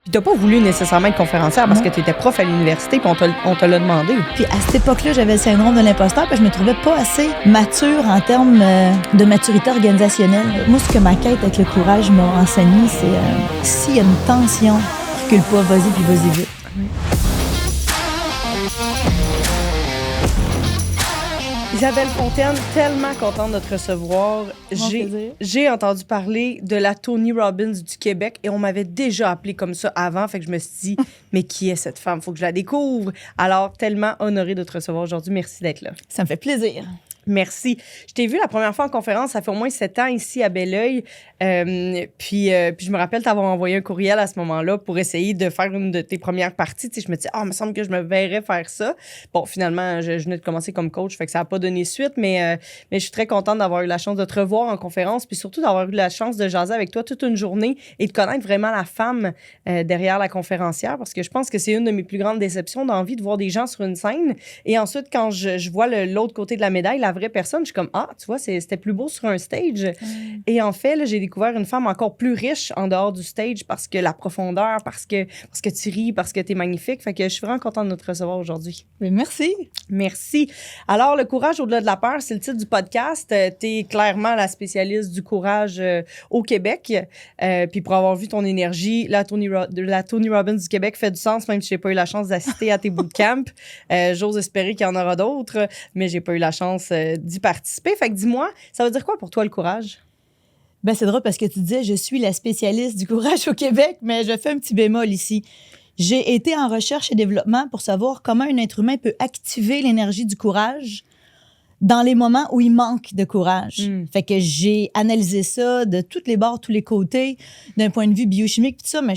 Puis t'as pas voulu nécessairement être conférencière parce que tu étais prof à l'université puis on te l'a demandé. Puis à cette époque-là, j'avais le syndrome de l'imposteur parce que je me trouvais pas assez mature en termes de maturité organisationnelle. Moi, ce que ma quête avec le courage m'a enseigné, c'est s'il y a une tension, recule pas, vas-y puis vas-y vite. Isabelle Fontaine, tellement contente de te recevoir. J'ai entendu parler de la Tony Robbins du Québec et on m'avait déjà appelée comme ça avant. Fait que je me suis dit, mais qui est cette femme? Faut que je la découvre. Alors, tellement honorée de te recevoir aujourd'hui. Merci d'être là. Ça me fait plaisir. Merci. Je t'ai vu la première fois en conférence, ça fait au moins 7 ans ici à Belleuil. Puis je me rappelle t'avoir envoyé un courriel à ce moment-là pour essayer de faire une de tes premières parties. Tu sais, je me disais, il me semble que je me verrais faire ça. Bon, finalement, je venais de commencer comme coach, fait que ça n'a pas donné suite, mais je suis très contente d'avoir eu la chance de te revoir en conférence, puis surtout d'avoir eu la chance de jaser avec toi toute une journée et de connaître vraiment la femme derrière la conférencière, parce que je pense que c'est une de mes plus grandes déceptions d'envie de voir des gens sur une scène. Et ensuite, quand je vois l'autre côté de la médaille, la vraie personne, je suis comme, tu vois, c'était plus beau sur un stage. Et en fait, là, j'ai découvert une femme encore plus riche en dehors du stage parce que la profondeur, parce que tu ris, parce que tu es magnifique. Fait que je suis vraiment contente de te recevoir aujourd'hui. Mais merci. Merci. Alors, le courage au-delà de la peur, c'est le titre du podcast. Tu es clairement la spécialiste du courage au Québec. Puis pour avoir vu ton énergie, la Tony Robbins du Québec fait du sens, même si j'ai pas eu la chance d'assister à tes bootcamps. J'ose espérer qu'il y en aura d'autres, mais j'ai pas eu la chance d'y participer. Fait que dis-moi, ça veut dire quoi pour toi le courage? Ben c'est drôle parce que tu disais, je suis la spécialiste du courage au Québec, mais je fais un petit bémol ici. J'ai été en recherche et développement pour savoir comment un être humain peut activer l'énergie du courage dans les moments où il manque de courage. Fait que j'ai analysé ça de toutes les bords, tous les côtés, d'un point de vue biochimique, tout ça, mais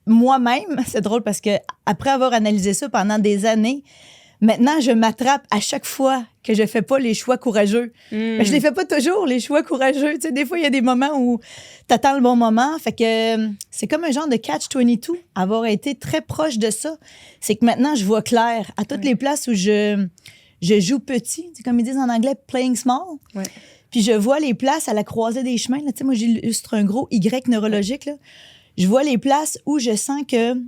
moi-même, c'est drôle parce que après avoir analysé ça pendant des années, maintenant, je m'attrape à chaque fois que je fais pas les choix courageux. Mais je les fais pas toujours, les choix courageux. Tu sais, des fois, il y a des moments où t'attends le bon moment. Fait que c'est comme un genre de catch-22, avoir été très proche de ça. C'est que maintenant, je vois clair à toutes les places où je joue petit. C'est comme ils disent en anglais, playing small. Ouais. Puis je vois les places à la croisée des chemins. Tu sais, moi, j'illustre un gros Y neurologique. Là. Je vois les places où je sens que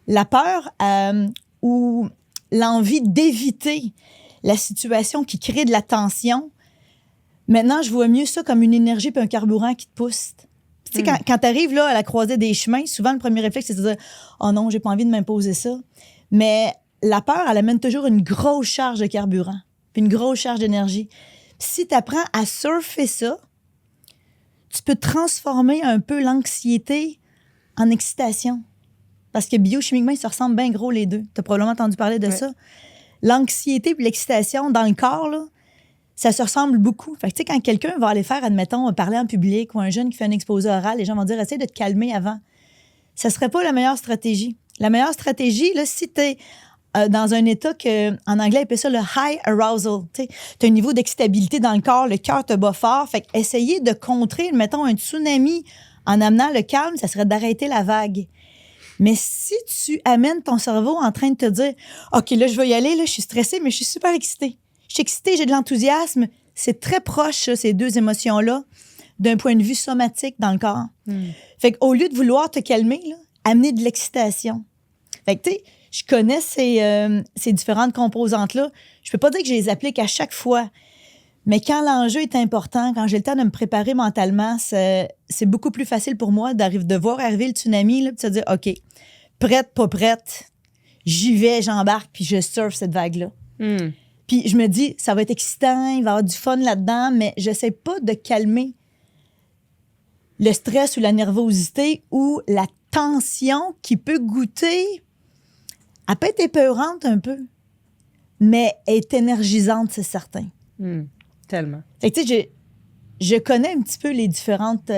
la peur ou l'envie d'éviter la situation qui crée de la tension. Maintenant, je vois mieux ça comme une énergie puis un carburant qui te pousse. Tu sais, quand tu arrives là à la croisée des chemins, souvent, le premier réflexe, c'est de dire « Oh non, j'ai pas envie de m'imposer ça. » Mais la peur, elle amène toujours une grosse charge de carburant puis une grosse charge d'énergie. Puis si tu apprends à surfer ça, tu peux transformer un peu l'anxiété en excitation. Parce que biochimiquement, ils se ressemblent bien gros les deux. Tu as probablement entendu parler de ça. L'anxiété et l'excitation dans le corps, là, ça se ressemble beaucoup. Fait que, tu sais, quand quelqu'un va aller faire, admettons, parler en public ou un jeune qui fait un exposé oral, les gens vont dire « Essaye de te calmer avant ». Ça serait pas la meilleure stratégie. La meilleure stratégie, là, si tu es dans un état que, en anglais, ils appellent ça le high arousal. Tu as un niveau d'excitabilité dans le corps, le cœur te bat fort. Fait que essayer de contrer, mettons, un tsunami en amenant le calme, ça serait d'arrêter la vague. Mais si tu amènes ton cerveau en train de te dire « OK, là, je vais y aller, là, je suis stressée, mais je suis super excitée. Je suis excitée, j'ai de l'enthousiasme. » C'est très proche, ça, ces deux émotions-là, d'un point de vue somatique dans le corps. Fait qu'au lieu de vouloir te calmer, là, amener de l'excitation. Fait que, tu sais, je connais ces différentes composantes-là. Je peux pas dire que je les applique à chaque fois. Mais quand l'enjeu est important, quand j'ai le temps de me préparer mentalement, c'est beaucoup plus facile pour moi de voir arriver le tsunami, là, puis de se dire, OK, prête, pas prête, j'y vais, j'embarque, puis je surfe cette vague-là. Puis je me dis, ça va être excitant, il va y avoir du fun là-dedans, mais j'essaie pas de calmer le stress ou la nervosité ou la tension qui peut goûter. Elle peut être épeurante un peu, mais est énergisante, c'est certain. Tellement. Fait que, tu sais, je connais un petit peu les différentes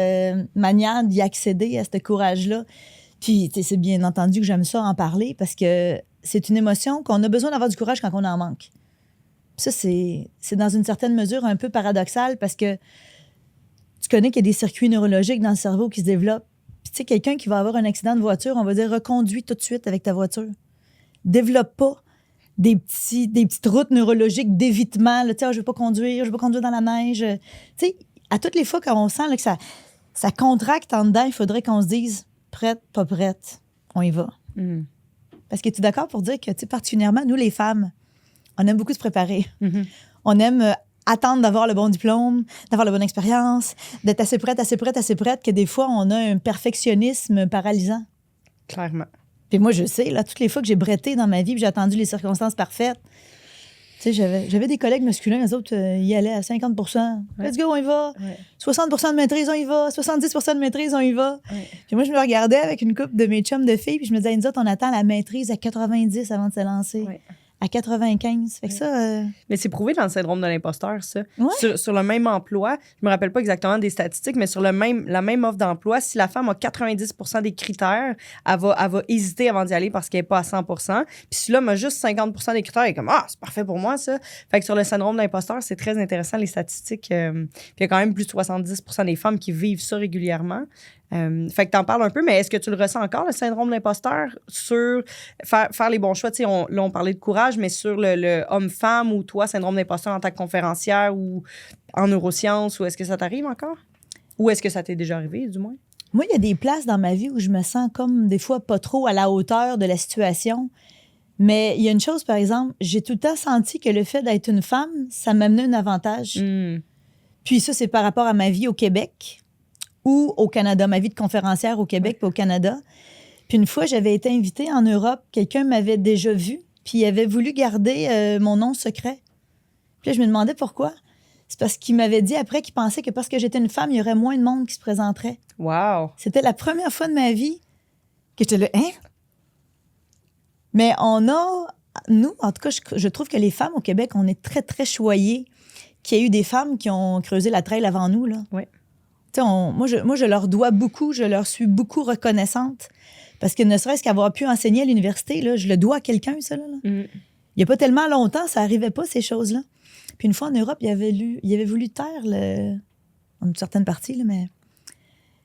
manières d'y accéder à ce courage-là. Puis, tu sais, c'est bien entendu que j'aime ça en parler parce que c'est une émotion qu'on a besoin d'avoir du courage quand on en manque. Puis ça, c'est dans une certaine mesure un peu paradoxal parce que tu connais qu'il y a des circuits neurologiques dans le cerveau qui se développent. Puis, tu sais, quelqu'un qui va avoir un accident de voiture, on va dire reconduis tout de suite avec ta voiture. Développe pas des petites routes neurologiques d'évitement. Tu sais, je veux pas conduire dans la neige. Tu sais, à toutes les fois qu'on sent là, que ça contracte en dedans, il faudrait qu'on se dise prête, pas prête. on y va. Mm. Parce que tu es d'accord pour dire que, tu sais, particulièrement, nous, les femmes, on aime beaucoup se préparer. Mhm. On aime attendre d'avoir le bon diplôme, d'avoir la bonne expérience, d'être assez prête, que des fois, on a un perfectionnisme paralysant. Clairement. Puis moi, je sais, là, toutes les fois que j'ai bretté dans ma vie, puis j'ai attendu les circonstances parfaites, tu sais, j'avais des collègues masculins, eux autres, ils y allaient à 50 Let's go, on y va. Ouais. 60 de maîtrise, on y va. 70 de maîtrise, on y va. Ouais. Puis moi, je me regardais avec une couple de mes chums de filles, puis je me disais, nous autres, on attend la maîtrise à 90 avant de se lancer. Ouais. À 95. Fait que ça... Mais c'est prouvé dans le syndrome de l'imposteur, ça. Ouais. Sur le même emploi, je me rappelle pas exactement des statistiques, mais sur la même offre d'emploi, si la femme a 90 des critères, elle va hésiter avant d'y aller parce qu'elle n'est pas à 100 Puis si l'homme a juste 50 des critères, elle est comme « Ah, c'est parfait pour moi, ça! » Fait que sur le syndrome de l'imposteur, c'est très intéressant, les statistiques. Puis il y a quand même plus de 70 des femmes qui vivent ça régulièrement. Fait que t'en parles un peu, mais est-ce que tu le ressens encore, le syndrome de l'imposteur, sur faire les bons choix? Tu sais, là, on parlait de courage, mais sur le homme-femme ou toi, syndrome d'imposteur en tant que conférencière ou en neurosciences, ou est-ce que ça t'arrive encore? Ou est-ce que ça t'est déjà arrivé, du moins? Moi, il y a des places dans ma vie où je me sens comme, des fois, pas trop à la hauteur de la situation. Mais il y a une chose, par exemple, j'ai tout le temps senti que le fait d'être une femme, ça m'amenait un avantage. Mm. Puis ça, c'est par rapport à ma vie au Québec ou au Canada, ma vie de conférencière au Québec puis au Canada. Puis une fois, j'avais été invitée en Europe, quelqu'un m'avait déjà vue, puis il avait voulu garder mon nom secret. Puis là, je me demandais pourquoi. C'est parce qu'il m'avait dit après qu'il pensait que parce que j'étais une femme, il y aurait moins de monde qui se présenterait. Wow! C'était la première fois de ma vie que j'étais là, hein? Mais nous, en tout cas, je trouve que les femmes au Québec, on est très, très choyées qu'il y ait eu des femmes qui ont creusé la trail avant nous, là. Oui. Moi, je leur dois beaucoup, je leur suis beaucoup reconnaissante. Parce que ne serait-ce qu'avoir pu enseigner à l'université, là, je le dois à quelqu'un, ça. Là. Mm. Il n'y a pas tellement longtemps, ça n'arrivait pas, ces choses-là. Puis une fois en Europe, il avait voulu taire une certaine partie, là, mais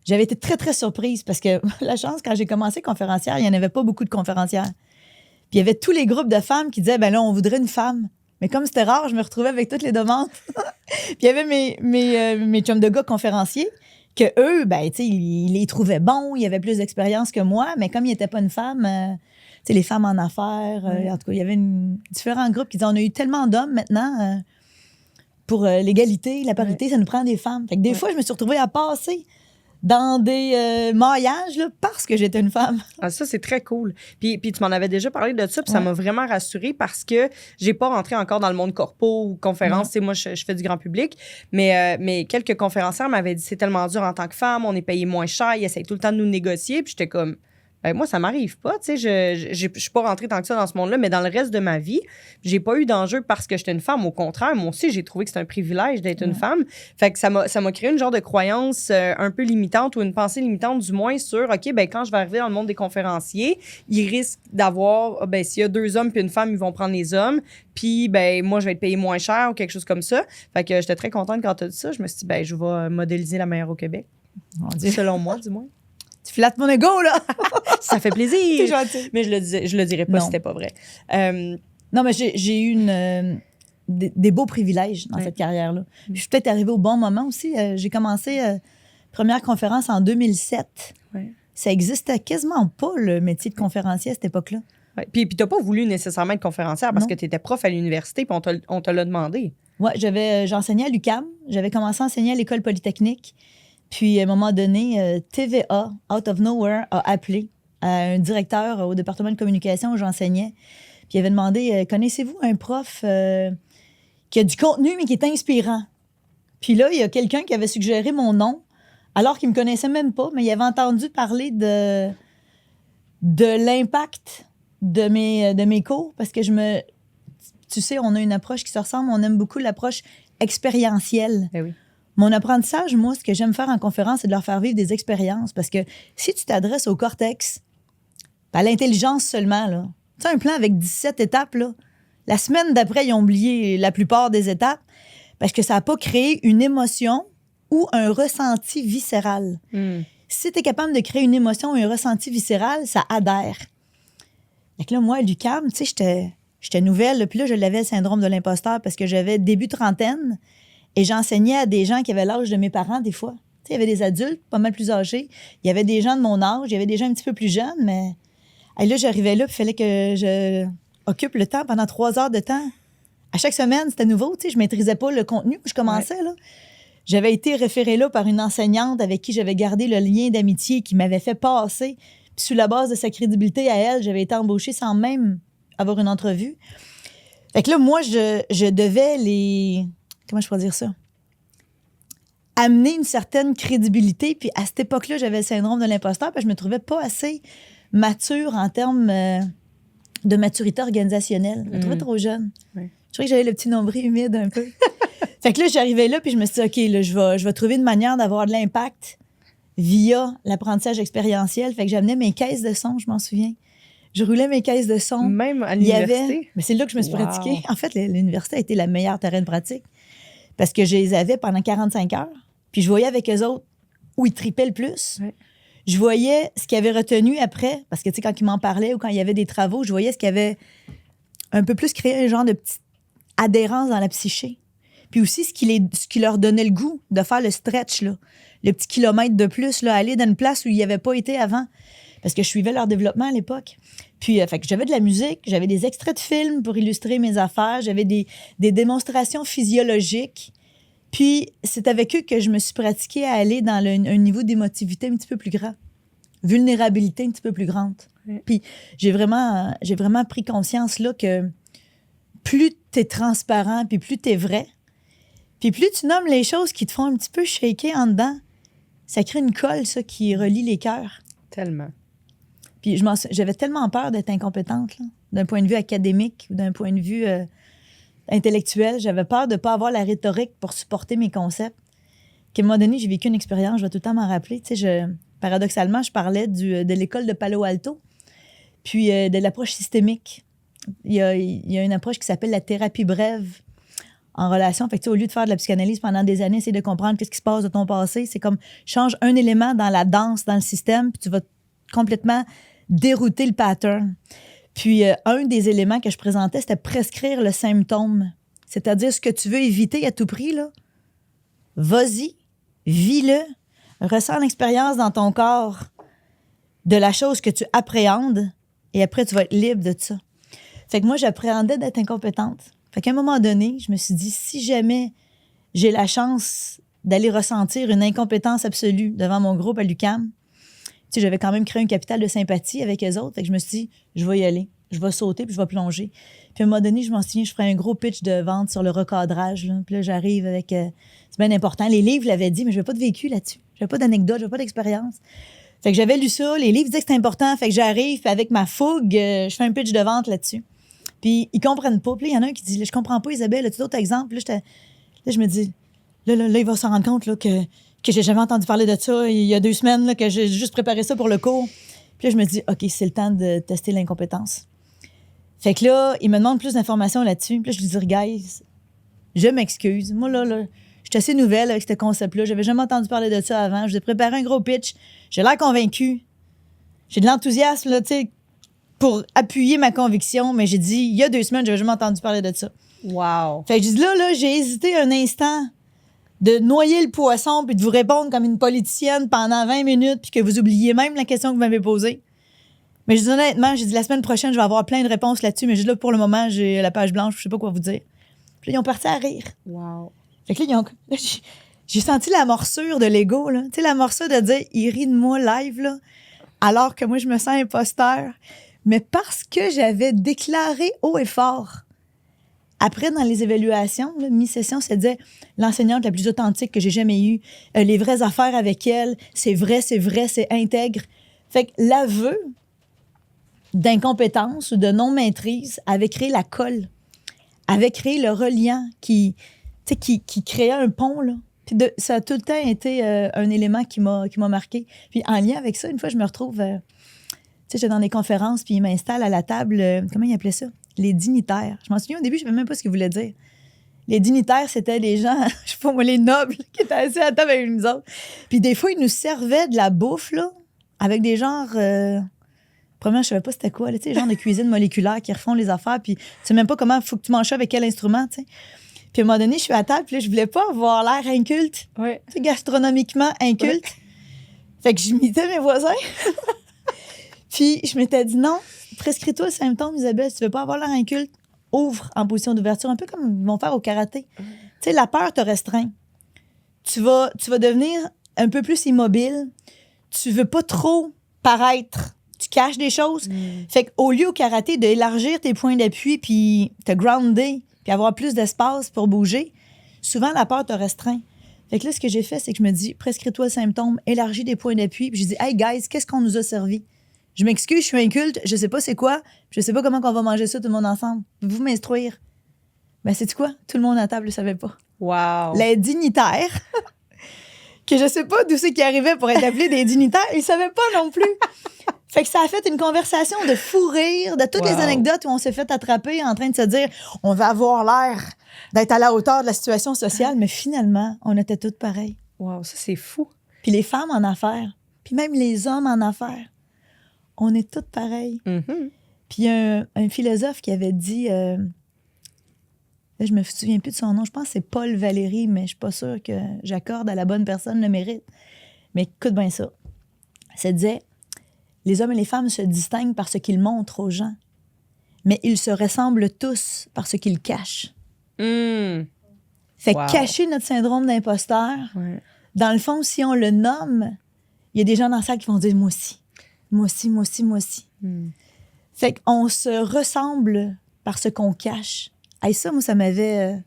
j'avais été très, très surprise parce que la chance, quand j'ai commencé conférencière, il n'y en avait pas beaucoup de conférencières. Puis il y avait tous les groupes de femmes qui disaient, ben là, on voudrait une femme. Mais comme c'était rare, je me retrouvais avec toutes les demandes. Puis il y avait mes chums de gars conférenciers que eux, ben, tu sais, ils les trouvaient bons, ils avaient plus d'expérience que moi, mais comme ils n'étaient pas une femme, tu sais, les femmes en affaires, en tout cas, il y avait différents groupes qui disaient, on a eu tellement d'hommes maintenant pour l'égalité, la parité, ça nous prend des femmes. Fait que des fois, je me suis retrouvée à passer dans des maillages là, parce que j'étais une femme. Ah, ça, c'est très cool. Puis tu m'en avais déjà parlé de ça, puis ça m'a vraiment rassurée parce que j'ai pas rentré encore dans le monde corpo ou conférence. Tu sais, moi, je fais du grand public, mais quelques conférencières m'avaient dit c'est tellement dur en tant que femme, on est payé moins cher, ils essayent tout le temps de nous négocier. Puis j'étais comme, ben, moi, ça m'arrive pas. Tu sais, je suis pas rentrée tant que ça dans ce monde-là, mais dans le reste de ma vie, j'ai pas eu d'enjeu parce que j'étais une femme. Au contraire, moi aussi, j'ai trouvé que c'est un privilège d'être une femme. Fait que ça m'a créé une genre de croyance un peu limitante ou une pensée limitante, du moins, sur, OK, ben quand je vais arriver dans le monde des conférenciers, ils risquent d'avoir, ben s'il y a 2 hommes puis une femme, ils vont prendre les hommes. Puis, ben moi, je vais être payée moins cher ou quelque chose comme ça. Fait que j'étais très contente quand tu as dit ça. Je me suis dit, ben je vais modéliser la meilleure au Québec. Mon Dieu. Selon moi, du moins. Tu flattes mon ego, là! Ça fait plaisir! C'est gentil. Mais je le dirais pas si c'était pas vrai. Non, mais j'ai eu des beaux privilèges dans cette carrière-là. Je suis peut-être arrivée au bon moment aussi. J'ai commencé première conférence en 2007. Ouais. Ça existait quasiment pas, le métier de conférencier à cette époque-là. Ouais. Puis t'as pas voulu nécessairement être conférencière parce que tu étais prof à l'université puis on te l'a demandé. Oui, j'enseignais à l'UQAM. J'avais commencé à enseigner à l'École polytechnique. Puis, à un moment donné, TVA, out of nowhere, a appelé un directeur au département de communication où j'enseignais. Puis, il avait demandé, connaissez-vous un prof qui a du contenu, mais qui est inspirant? Puis là, il y a quelqu'un qui avait suggéré mon nom, alors qu'il ne me connaissait même pas, mais il avait entendu parler de l'impact de mes cours, parce que tu sais, on a une approche qui se ressemble, on aime beaucoup l'approche expérientielle. Eh oui. Mon apprentissage, moi, ce que j'aime faire en conférence, c'est de leur faire vivre des expériences. Parce que si tu t'adresses au cortex, à l'intelligence seulement, là, tu sais, un plan avec 17 étapes, là, la semaine d'après, ils ont oublié la plupart des étapes parce que ça n'a pas créé une émotion ou un ressenti viscéral. Mm. Si tu es capable de créer une émotion ou un ressenti viscéral, ça adhère. Fait que là, moi, à l'UQAM, tu sais, j'étais nouvelle. Là, puis là, je l'avais le syndrome de l'imposteur parce que j'avais début trentaine. Et j'enseignais à des gens qui avaient l'âge de mes parents, des fois. Tu sais, il y avait des adultes pas mal plus âgés. Il y avait des gens de mon âge, il y avait des gens un petit peu plus jeunes, mais Et là, j'arrivais là, puis il fallait que je occupe le temps pendant 3 heures de temps. À chaque semaine, c'était nouveau. Tu sais, je maîtrisais pas le contenu où je commençais. Là. J'avais été référée là par une enseignante avec qui j'avais gardé le lien d'amitié qui m'avait fait passer. Puis sur la base de sa crédibilité à elle, j'avais été embauchée sans même avoir une entrevue. Fait que là, moi, je devais les... Comment je pourrais dire ça? Amener une certaine crédibilité. Puis à cette époque-là, j'avais le syndrome de l'imposteur parce que je me trouvais pas assez mature en termes de maturité organisationnelle. Je me trouvais trop jeune. Oui. Je trouvais que j'avais le petit nombril humide un peu. Fait que là, j'arrivais là puis je me suis dit, OK, là, je vais trouver une manière d'avoir de l'impact via l'apprentissage expérientiel. Fait que j'amenais mes caisses de son, je m'en souviens. Je roulais mes caisses de son. Même à l'université? Mais c'est là que je me suis pratiquée. En fait, l'université a été la meilleure terrain de pratique parce que je les avais pendant 45 heures. Puis je voyais avec eux autres où ils tripaient le plus. Ouais. Je voyais ce qu'ils avaient retenu après, parce que, tu sais, quand ils m'en parlaient ou quand il y avait des travaux, je voyais ce qui avait un peu plus créé un genre de petite adhérence dans la psyché. Puis aussi, ce qui leur donnait le goût de faire le stretch, là, le petit kilomètre de plus, là, aller dans une place où ils n'avaient pas été avant. Parce que je suivais leur développement à l'époque. Puis, fait que j'avais de la musique, j'avais des extraits de films pour illustrer mes affaires, j'avais des démonstrations physiologiques. Puis, c'est avec eux que je me suis pratiquée à aller dans un niveau d'émotivité un petit peu plus grand. Vulnérabilité un petit peu plus grande. Oui. Puis, j'ai vraiment pris conscience là que plus tu es transparent, puis plus tu es vrai, puis plus tu nommes les choses qui te font un petit peu shaker en dedans, ça crée une colle, ça, qui relie les cœurs. Tellement. Puis, j'avais tellement peur d'être incompétente, là, d'un point de vue académique ou d'un point de vue intellectuel. J'avais peur de ne pas avoir la rhétorique pour supporter mes concepts. Qu'à un moment donné, j'ai vécu une expérience, je vais tout le temps m'en rappeler. Tu sais, paradoxalement, je parlais de l'école de Palo Alto, puis de l'approche systémique. Il y a une approche qui s'appelle la thérapie brève en relation. Fait que, tu sais, au lieu de faire de la psychanalyse pendant des années, essayer de comprendre qu'est-ce qui se passe de ton passé, c'est comme change un élément dans la danse, dans le système, puis tu vas complètement dérouter le pattern. Puis, un des éléments que je présentais, c'était prescrire le symptôme. C'est-à-dire ce que tu veux éviter à tout prix, là. Vas-y, vis-le, ressens l'expérience dans ton corps de la chose que tu appréhendes et après, tu vas être libre de ça. Fait que moi, j'appréhendais d'être incompétente. Fait qu'à un moment donné, je me suis dit, si jamais j'ai la chance d'aller ressentir une incompétence absolue devant mon groupe à l'UQAM, tu sais, j'avais quand même créé un capital de sympathie avec eux autres. Fait que je me suis dit, je vais y aller. Je vais sauter puis je vais plonger. Puis à un moment donné, je m'en souviens, je ferais un gros pitch de vente sur le recadrage. Là. Puis là, j'arrive avec... c'est bien important. Les livres l'avaient dit, mais je n'avais pas de vécu là-dessus. Je n'avais pas d'anecdote, je n'avais pas d'expérience. Fait que j'avais lu ça. Les livres disaient que c'était important. Fait que j'arrive, puis avec ma fougue, je fais un pitch de vente là-dessus. Puis ils comprennent pas. Puis là, il y en a un qui dit, je comprends pas, Isabelle. As-tu d'autres exemples? Là, je me dis, là, il va s'en rendre compte là, que j'ai jamais entendu parler de ça. Il y a 2 semaines là, que j'ai juste préparé ça pour le cours. Puis là, je me dis, OK, c'est le temps de tester l'incompétence. Fait que là, il me demande plus d'informations là-dessus. Puis là, je lui dis, guys, je m'excuse. Moi, là, je suis assez nouvelle avec ce concept-là. J'avais jamais entendu parler de ça avant. Je vous ai préparé un gros pitch. J'ai l'air convaincue. J'ai de l'enthousiasme, là, tu sais, pour appuyer ma conviction. Mais j'ai dit, il y a 2 semaines, j'avais jamais entendu parler de ça. Wow. Fait que je dis, là, j'ai hésité un instant de noyer le poisson puis de vous répondre comme une politicienne pendant 20 minutes puis que vous oubliez même la question que vous m'avez posée. Mais je dis honnêtement, j'ai dit la semaine prochaine, je vais avoir plein de réponses là-dessus, mais là, pour le moment, j'ai la page blanche, je sais pas quoi vous dire. Puis là, ils ont parti à rire. Wow. Fait que là, j'ai senti la morsure de l'ego, là. Tu sais, la morsure de dire, il rit de moi live, là, alors que moi, je me sens imposteur. Mais parce que j'avais déclaré haut et fort. Après, dans les évaluations, là, mi-session, ça disait l'enseignante la plus authentique que j'ai jamais eue, les vraies affaires avec elle, c'est vrai, c'est intègre. Fait que l'aveu d'incompétence ou de non-maîtrise avait créé la colle, avait créé le reliant qui créait un pont, là. Puis ça a tout le temps été un élément qui m'a marqué. Puis en lien avec ça, une fois, je me retrouve, tu sais, j'étais dans des conférences, puis ils m'installent à la table, comment ils appelaient ça? Les dignitaires. Je m'en souviens, au début, je ne savais même pas ce qu'ils voulaient dire. Les dignitaires, c'était les gens, je sais pas moi, les nobles qui étaient assis à la table avec nous autres. Puis des fois, ils nous servaient de la bouffe, là, avec des genres... Premièrement, je savais pas c'était quoi, tu sais, genre de cuisine moléculaire qui refont les affaires, puis tu sais même pas comment il faut que tu manges ça avec quel instrument, tu sais. Puis à un moment donné, je suis à table, puis là, je voulais pas avoir l'air inculte, Ouais. tu sais, gastronomiquement inculte. Ouais. Fait que j'imitais mes voisins. Puis je m'étais dit non, prescris-toi le symptôme, Isabelle, si tu veux pas avoir l'air inculte, ouvre en position d'ouverture, un peu comme ils vont faire au karaté. Tu sais, la peur te restreint. Tu vas devenir un peu plus immobile. Tu veux pas trop paraître. Tu caches des choses. Fait qu'au lieu au karaté d'élargir tes points d'appui puis te grounder puis avoir plus d'espace pour bouger, souvent la peur te restreint. Fait que là, ce que j'ai fait, c'est que je me dis, prescris-toi le symptôme, élargis des points d'appui. Puis je dis, hey guys, qu'est-ce qu'on nous a servi? Je m'excuse, je suis inculte, je sais pas c'est quoi, je sais pas comment on va manger ça tout le monde ensemble. Vous m'instruire. Ben, sais-tu quoi? Tout le monde à la table le savait pas. Wow. Les dignitaires, que je sais pas d'où c'est qu'ils arrivaient pour être appelés des dignitaires, ils savaient pas non plus. Fait que ça a fait une conversation de fou rire, de toutes les anecdotes où on s'est fait attraper en train de se dire on va avoir l'air d'être à la hauteur de la situation sociale, mais finalement, on était toutes pareilles. Wow, ça, c'est fou. Puis les femmes en affaires, puis même les hommes en affaires, on est toutes pareilles. Mm-hmm. Puis il y a un philosophe qui avait dit, là, je me souviens plus de son nom, je pense que c'est Paul Valéry, mais je suis pas sûre que j'accorde à la bonne personne le mérite. Mais écoute bien ça. Ça disait, les hommes et les femmes se distinguent par ce qu'ils montrent aux gens, mais ils se ressemblent tous par ce qu'ils cachent. Mm. Fait que cacher notre syndrome d'imposteur, dans le fond, si on le nomme, il y a des gens dans la salle qui vont dire « moi aussi, moi aussi, moi aussi, moi aussi ». Fait qu'on se ressemble par ce qu'on cache. Hey, ça, moi, ça m'avait...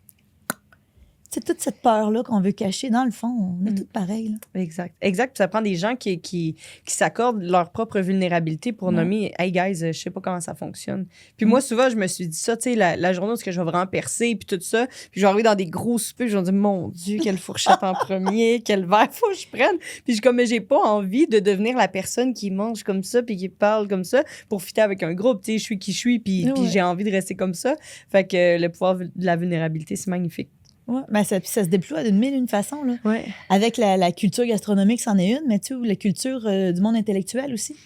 tu sais, toute cette peur-là qu'on veut cacher, dans le fond, on est toutes pareilles. Là. Exact. Exact. Puis ça prend des gens qui s'accordent leur propre vulnérabilité pour nommer « Hey, guys, je sais pas comment ça fonctionne. » Puis moi, souvent, je me suis dit ça, tu sais, la journée où je vais vraiment percer, puis tout ça, puis je vais arriver dans des gros soupers, puis je vais me dire « Mon Dieu, quelle fourchette en premier, quel verre faut que je prenne. » Puis je suis comme « Mais j'ai pas envie de devenir la personne qui mange comme ça, puis qui parle comme ça pour fitter avec un groupe. Tu sais, je suis qui je suis, puis j'ai envie de rester comme ça. » Fait que le pouvoir de la vulnérabilité, c'est magnifique. Ouais, ben ça se déploie d'une mille et une façons. Là. Ouais. Avec la culture gastronomique, c'en est une, mais tu sais, la culture du monde intellectuel aussi. Tu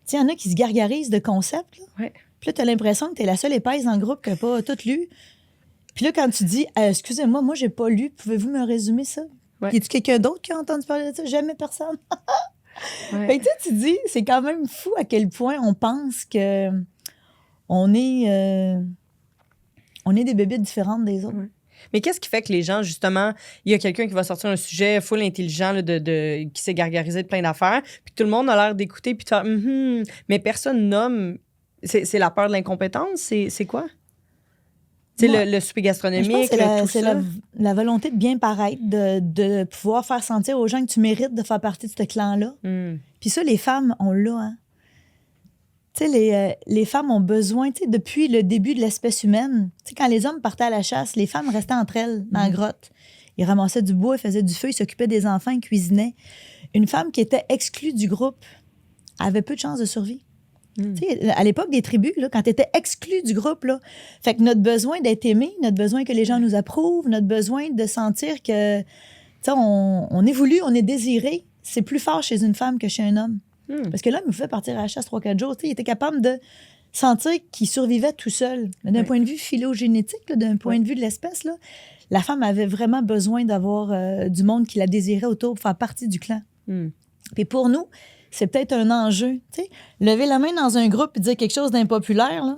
sais, il y en a qui se gargarisent de concepts. Là. Ouais. Puis là, tu as l'impression que tu es la seule épaisse dans le groupe qui n'a pas tout lu. Puis là, quand tu dis excusez-moi, moi, j'ai pas lu, pouvez-vous me résumer ça? Ouais. Y a-tu quelqu'un d'autre qui a entendu parler de ça? Jamais personne. Fait que tu dis, c'est quand même fou à quel point on pense que on est des bébés différentes des autres. Ouais. Mais qu'est-ce qui fait que les gens, justement, il y a quelqu'un qui va sortir un sujet full intelligent là, qui s'est gargarisé de plein d'affaires, puis tout le monde a l'air d'écouter, puis de faire mais personne nomme. C'est la peur de l'incompétence? C'est quoi? C'est le souper gastronomique, c'est la volonté de bien paraître, de pouvoir faire sentir aux gens que tu mérites de faire partie de ce clan-là. Puis ça, les femmes, on l'a, hein? Tu sais, les femmes ont besoin, tu sais, depuis le début de l'espèce humaine, tu sais, quand les hommes partaient à la chasse, les femmes restaient entre elles dans la grotte. Ils ramassaient du bois, ils faisaient du feu, ils s'occupaient des enfants, ils cuisinaient. Une femme qui était exclue du groupe avait peu de chances de survie. Tu sais, à l'époque des tribus, là, quand tu étais exclu du groupe, là, fait que notre besoin d'être aimé, notre besoin que les gens nous approuvent, notre besoin de sentir que, tu sais, on est voulu, on est désiré, c'est plus fort chez une femme que chez un homme. Parce que l'homme, il pouvait partir à la chasse 3-4 jours. Il était capable de sentir qu'il survivait tout seul. Mais d'un point de vue phylogénétique, là, d'un point de vue de l'espèce, là, la femme avait vraiment besoin d'avoir du monde qui la désirait autour pour faire partie du clan. Puis pour nous, c'est peut-être un enjeu. T'sais, lever la main dans un groupe et dire quelque chose d'impopulaire là,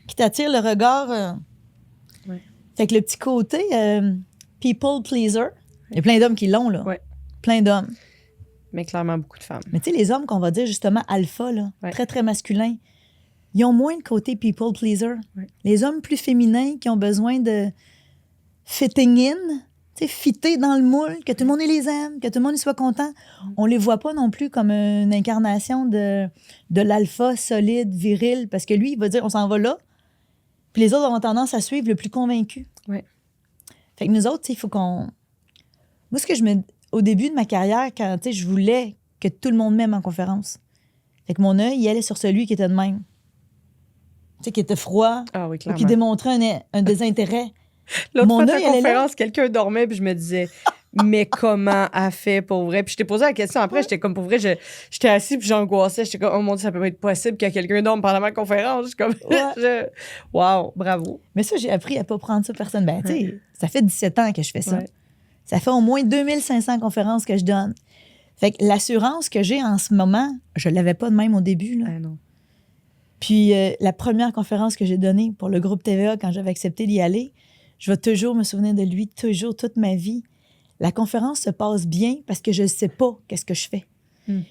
qui t'attire le regard. Fait que le petit côté people pleaser, il y a plein d'hommes qui l'ont, là. Plein d'hommes. Mais clairement, beaucoup de femmes. Mais tu sais, les hommes qu'on va dire justement alpha, là, très, très masculins, ils ont moins de côté people pleaser. Les hommes plus féminins qui ont besoin de fitting in, tu sais, fitter dans le moule, que tout le monde les aime, que tout le monde y soit content. On les voit pas non plus comme une incarnation de l'alpha solide, viril, parce que lui, il va dire, on s'en va là, puis les autres ont tendance à suivre le plus convaincu. Fait que nous autres, il faut qu'on... Moi, ce que je me... Au début de ma carrière, quand je voulais que tout le monde m'aime en conférence. Fait que mon œil, il allait sur celui qui était de même. Tu sais, qui était froid, ou qui démontrait un désintérêt. L'autre fois, à la conférence, quelqu'un dormait, puis je me disais, mais comment a fait pour vrai? Puis je t'ai posé la question après, j'étais comme, pour vrai, j'étais assis, puis j'angoissais. J'étais comme, oh mon Dieu, ça peut pas être possible que quelqu'un dorme pendant ma conférence. Je suis comme, wow, bravo. Mais ça, j'ai appris à pas prendre ça personne. Ben, tu sais, ça fait 17 ans que je fais ça. Ça fait au moins 2500 conférences que je donne. Fait que l'assurance que j'ai en ce moment, je l'avais pas de même au début. Là. Non. Puis la première conférence que j'ai donnée pour le groupe TVA, quand j'avais accepté d'y aller, je vais toujours me souvenir de lui, toujours, toute ma vie. La conférence se passe bien parce que je ne sais pas qu'est-ce que je fais.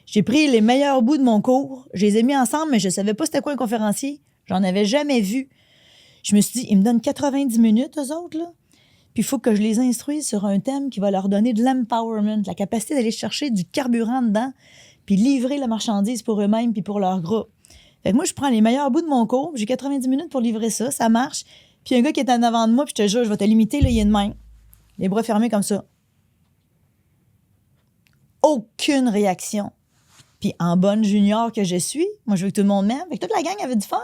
J'ai pris les meilleurs bouts de mon cours, je les ai mis ensemble, mais je ne savais pas c'était quoi un conférencier. J'en avais jamais vu. Je me suis dit, ils me donnent 90 minutes, eux autres, là. Puis il faut que je les instruise sur un thème qui va leur donner de l'empowerment, la capacité d'aller chercher du carburant dedans, puis livrer la marchandise pour eux-mêmes puis pour leur groupe. Fait que moi, je prends les meilleurs bouts de mon cours, j'ai 90 minutes pour livrer ça, ça marche. Puis un gars qui est en avant de moi, puis je te jure, je vais te limiter, là, il est de main. Les bras fermés comme ça. Aucune réaction. Puis en bonne junior que je suis, moi, je veux que tout le monde m'aime. Fait que toute la gang avait du fun.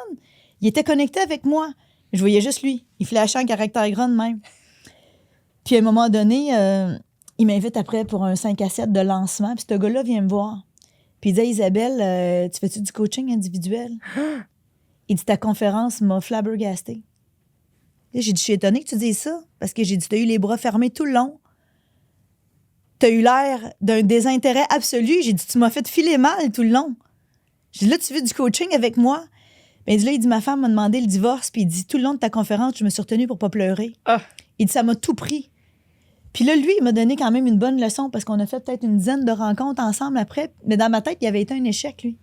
Il était connecté avec moi. Je voyais juste lui. Il flashait en caractère grand de même. Puis à un moment donné, il m'invite après pour un 5 à 7 de lancement. Puis ce gars-là vient me voir. Puis il dit, Isabelle, tu fais-tu du coaching individuel? Il dit, ta conférence m'a flabbergasté. J'ai dit, je suis étonnée que tu dises ça. Parce que j'ai dit, tu as eu les bras fermés tout le long. Tu as eu l'air d'un désintérêt absolu. J'ai dit, tu m'as fait filer mal tout le long. J'ai dit, là, tu veux du coaching avec moi? Ben, il dit, ma femme m'a demandé le divorce. Puis il dit, tout le long de ta conférence, je me suis retenue pour pas pleurer. Il dit, ça m'a tout pris. Puis là, lui, il m'a donné quand même une bonne leçon parce qu'on a fait peut-être une dizaine de rencontres ensemble après. Mais dans ma tête, il avait été un échec, lui.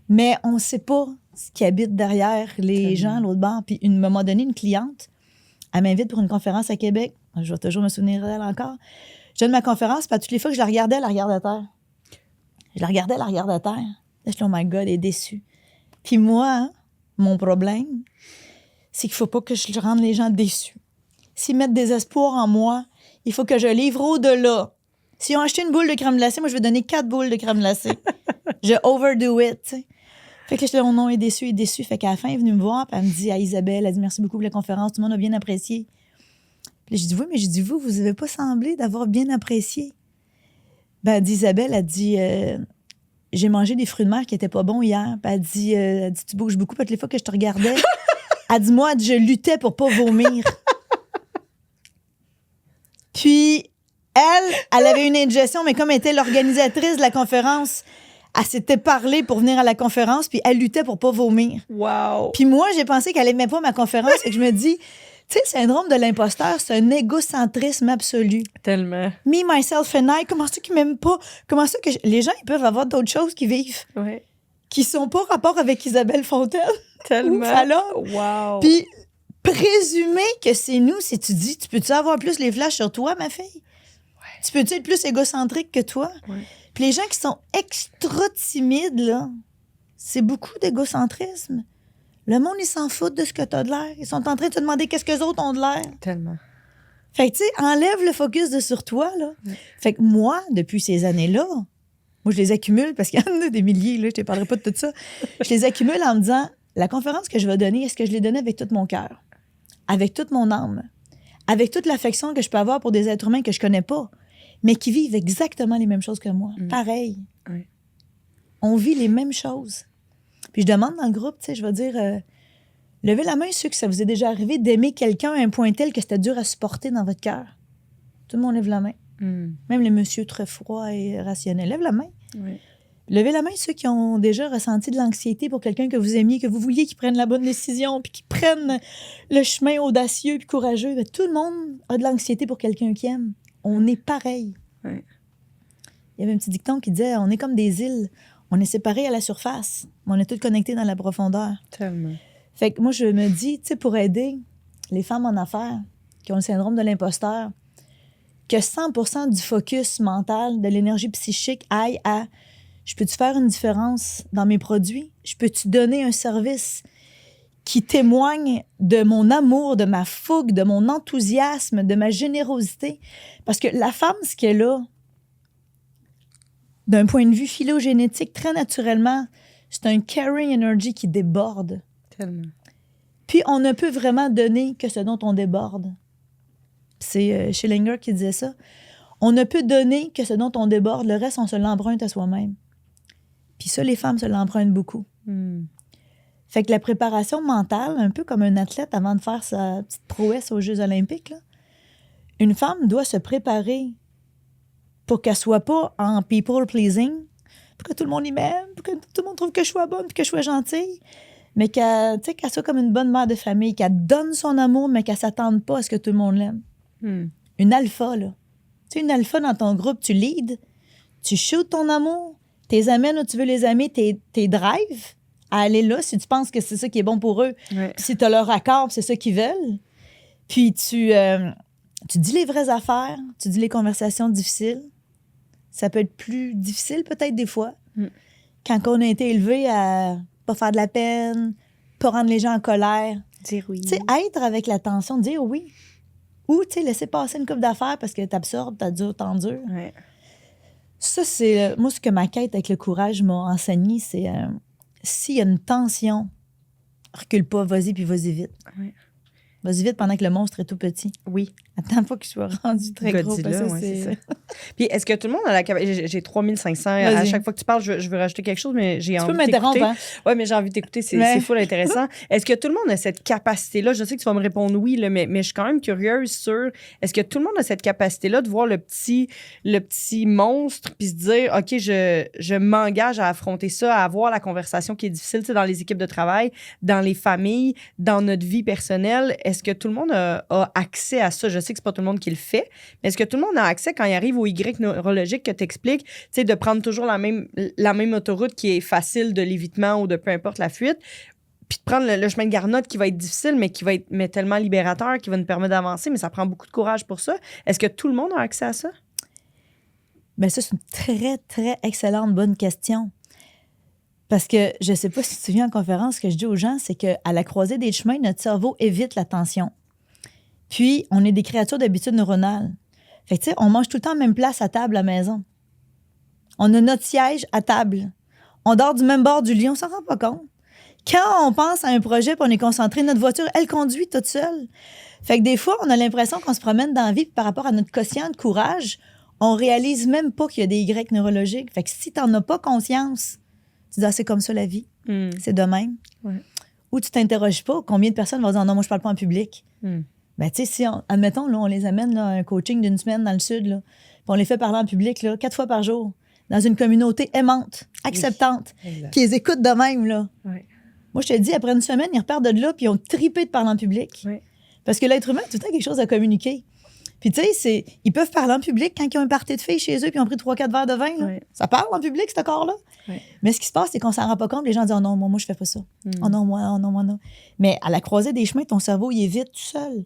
Mais on ne sait pas ce qui habite derrière les gens, l'autre bord. Puis il m'a donné une cliente. Elle m'invite pour une conférence à Québec. Je vais toujours me souvenir d'elle encore. Je donne ma conférence, puis à toutes les fois que je la regardais, elle la regarde à terre. Je la regardais, elle la regarde à terre. Là, je dis, oh my God, elle est déçue. Puis moi, hein, mon problème, c'est qu'il ne faut pas que je rende les gens déçus. S'ils mettent des espoirs en moi, il faut que je livre au-delà. S'ils ont acheté une boule de crème glacée, moi, je vais donner 4 boules de crème glacée. Je overdo it, tu sais. Fait que je dis, mon nom est déçu, Fait qu'à la fin, elle est venue me voir, puis elle me dit, à Isabelle, elle dit, merci beaucoup pour la conférence, tout le monde a bien apprécié. Puis là, j'ai dit, oui, mais j'ai dit, vous n'avez pas semblé d'avoir bien apprécié. Ben, elle dit, Isabelle, elle dit, j'ai mangé des fruits de mer qui n'étaient pas bons hier. Puis elle dit, tu bouges beaucoup, toutes les fois que je te regardais. Elle dit, moi, je luttais pour pas vomir. Puis, elle avait une indigestion, mais comme elle était l'organisatrice de la conférence, elle s'était parlé pour venir à la conférence, puis elle luttait pour pas vomir. Wow! Puis moi, j'ai pensé qu'elle aimait pas ma conférence, et que je me dis, tu sais, le syndrome de l'imposteur, c'est un égocentrisme absolu. Tellement. Me, myself and I, comment ça qu'ils m'aiment pas? Comment ça que les gens, ils peuvent avoir d'autres choses qu'ils vivent, qui sont pas rapport avec Isabelle Fontaine. Tellement. Wow. Puis présumer que c'est nous, si tu dis, tu peux-tu avoir plus les flashs sur toi, ma fille? Tu peux-tu être plus égocentrique que toi? Puis les gens qui sont extra timides, là, c'est beaucoup d'égocentrisme. Le monde, ils s'en foutent de ce que tu as de l'air. Ils sont en train de te demander qu'est-ce que les autres ont de l'air. Tellement. Fait que, tu sais, enlève le focus de sur toi, là. Fait que moi, depuis ces années-là, moi, je les accumule parce qu'il y en a des milliers, là, je te parlerai pas de tout ça. Je les accumule en me disant, la conférence que je vais donner, est-ce que je l'ai donnée avec tout mon cœur, avec toute mon âme, avec toute l'affection que je peux avoir pour des êtres humains que je connais pas, mais qui vivent exactement les mêmes choses que moi. Pareil. On vit les mêmes choses. Puis je demande dans le groupe, tu sais, je vais dire, levez la main ceux que ça vous est déjà arrivé d'aimer quelqu'un à un point tel que c'était dur à supporter dans votre cœur. Tout le monde lève la main. Même les messieurs très froids et rationnels. Lève la main. Levez la main ceux qui ont déjà ressenti de l'anxiété pour quelqu'un que vous aimiez, que vous vouliez qu'il prenne la bonne décision, puis qu'il prenne le chemin audacieux puis courageux. Bien, tout le monde a de l'anxiété pour quelqu'un qui aime. On est pareil. Il y avait un petit dicton qui disait, on est comme des îles. On est séparés à la surface, mais on est tous connectés dans la profondeur. Tellement. Fait que moi, je me dis, tu sais, pour aider les femmes en affaires qui ont le syndrome de l'imposteur, que 100% du focus mental, de l'énergie psychique aille à « je peux-tu faire une différence dans mes produits? Je peux-tu donner un service qui témoigne de mon amour, de ma fougue, de mon enthousiasme, de ma générosité? » Parce que la femme, ce qu'elle a, d'un point de vue phylogénétique, très naturellement, c'est un caring energy qui déborde. Tellement. Puis, on ne peut vraiment donner que ce dont on déborde. C'est Schillinger qui disait ça. On ne peut donner que ce dont on déborde. Le reste, on se l'emprunte à soi-même. Puis ça, les femmes se l'empruntent beaucoup. Fait que la préparation mentale, un peu comme un athlète avant de faire sa petite prouesse aux Jeux olympiques, là, une femme doit se préparer pour qu'elle soit pas en people pleasing, pour que tout le monde y m'aime, pour que tout le monde trouve que je sois bonne, puis que je sois gentille. mais qu'elle soit comme une bonne mère de famille, qu'elle donne son amour, mais qu'elle ne s'attende pas à ce que tout le monde l'aime. Une alpha, là. Tu sais, une alpha dans ton groupe, tu leads, tu shoots ton amour, tu les amènes où tu veux les amener, t'es drive à aller là si tu penses que c'est ça qui est bon pour eux. Ouais. Puis si tu as leur accord, c'est ça qu'ils veulent. Puis tu dis les vraies affaires, tu dis les conversations difficiles. Ça peut être plus difficile peut-être des fois. Quand on a été élevé à pas faire de la peine, pas rendre les gens en colère. Dire oui. Tu sais, être avec l'attention, dire oui. Ou, tu sais, laisser passer une couple d'affaires parce que t'absorbes, t'en dur. Ouais. Ça, c'est... moi, ce que ma quête avec le courage m'a enseigné, c'est s'il y a une tension, recule pas, vas-y, puis vas-y vite. Ouais. Vas-y vite pendant que le monstre est tout petit. Oui. Attends pas qu'il soit rendu très gros. Godzilla, Parce que ouais, c'est ça. Puis est-ce que tout le monde a la capacité... J'ai 3500. À Vas-y. chaque fois que tu parles, je veux rajouter quelque chose, mais j'ai Tu envie peux de m'interrompre, t'écouter. hein? Oui, mais j'ai envie de t'écouter. C'est Mais- full intéressant. Est-ce que tout le monde a cette capacité-là? Je sais que tu vas me répondre oui, là, mais je suis quand même curieuse sur... Est-ce que tout le monde a cette capacité-là de voir le petit monstre puis se dire, OK, je m'engage à affronter ça, à avoir la conversation qui est difficile, tu sais, dans les équipes de travail, dans les familles, dans notre vie personnelle? Est-ce que tout le monde a accès à ça? Je sais que c'est pas tout le monde qui le fait, mais est-ce que tout le monde a accès quand il arrive au Y neurologique que tu expliques, tu sais, de prendre toujours la même autoroute qui est facile de l'évitement ou de peu importe la fuite, puis de prendre le chemin de Garnotte qui va être difficile, mais qui va être tellement libérateur, qui va nous permettre d'avancer, mais ça prend beaucoup de courage pour ça. Est-ce que tout le monde a accès à ça? Bien, ça, c'est une très, très excellente, bonne question. Parce que je sais pas si tu viens en conférence, ce que je dis aux gens, c'est qu'à la croisée des chemins, notre cerveau évite la tension. Puis, on est des créatures d'habitude neuronale. Fait que, tu sais, on mange tout le temps à la même place à table à la maison. On a notre siège à table. On dort du même bord du lit, on s'en rend pas compte. Quand on pense à un projet puis on est concentré, notre voiture, elle conduit toute seule. Fait que des fois, on a l'impression qu'on se promène dans la vie puis par rapport à notre quotient de courage, on réalise même pas qu'il y a des Y neurologiques. Fait que si t'en as pas conscience, tu dis, ah, c'est comme ça la vie. C'est de même. Ouais. Ou tu t'interroges pas, combien de personnes vont dire, non, moi, je parle pas en public. Ben, tu sais, si, admettons, là, on les amène là, à un coaching d'une semaine dans le sud, là, puis on les fait parler en public là, 4 fois par jour, dans une communauté aimante, acceptante, Exact. qui les écoute de même. Là. Ouais. Moi, je te dis, après une semaine, ils repartent de là, puis ils ont tripé de parler en public. Ouais. Parce que l'être humain a tout le temps quelque chose à communiquer. Puis, tu sais, ils peuvent parler en public quand ils ont un party de filles chez eux, puis ils ont pris 3-4 verres de vin. Là. Ouais. Ça parle en public, ce corps-là. Ouais. Mais ce qui se passe, c'est qu'on s'en rend pas compte. Les gens disent, oh non, moi, je fais pas ça. Oh non, moi, non. Mais à la croisée des chemins, ton cerveau, il est vite tout seul.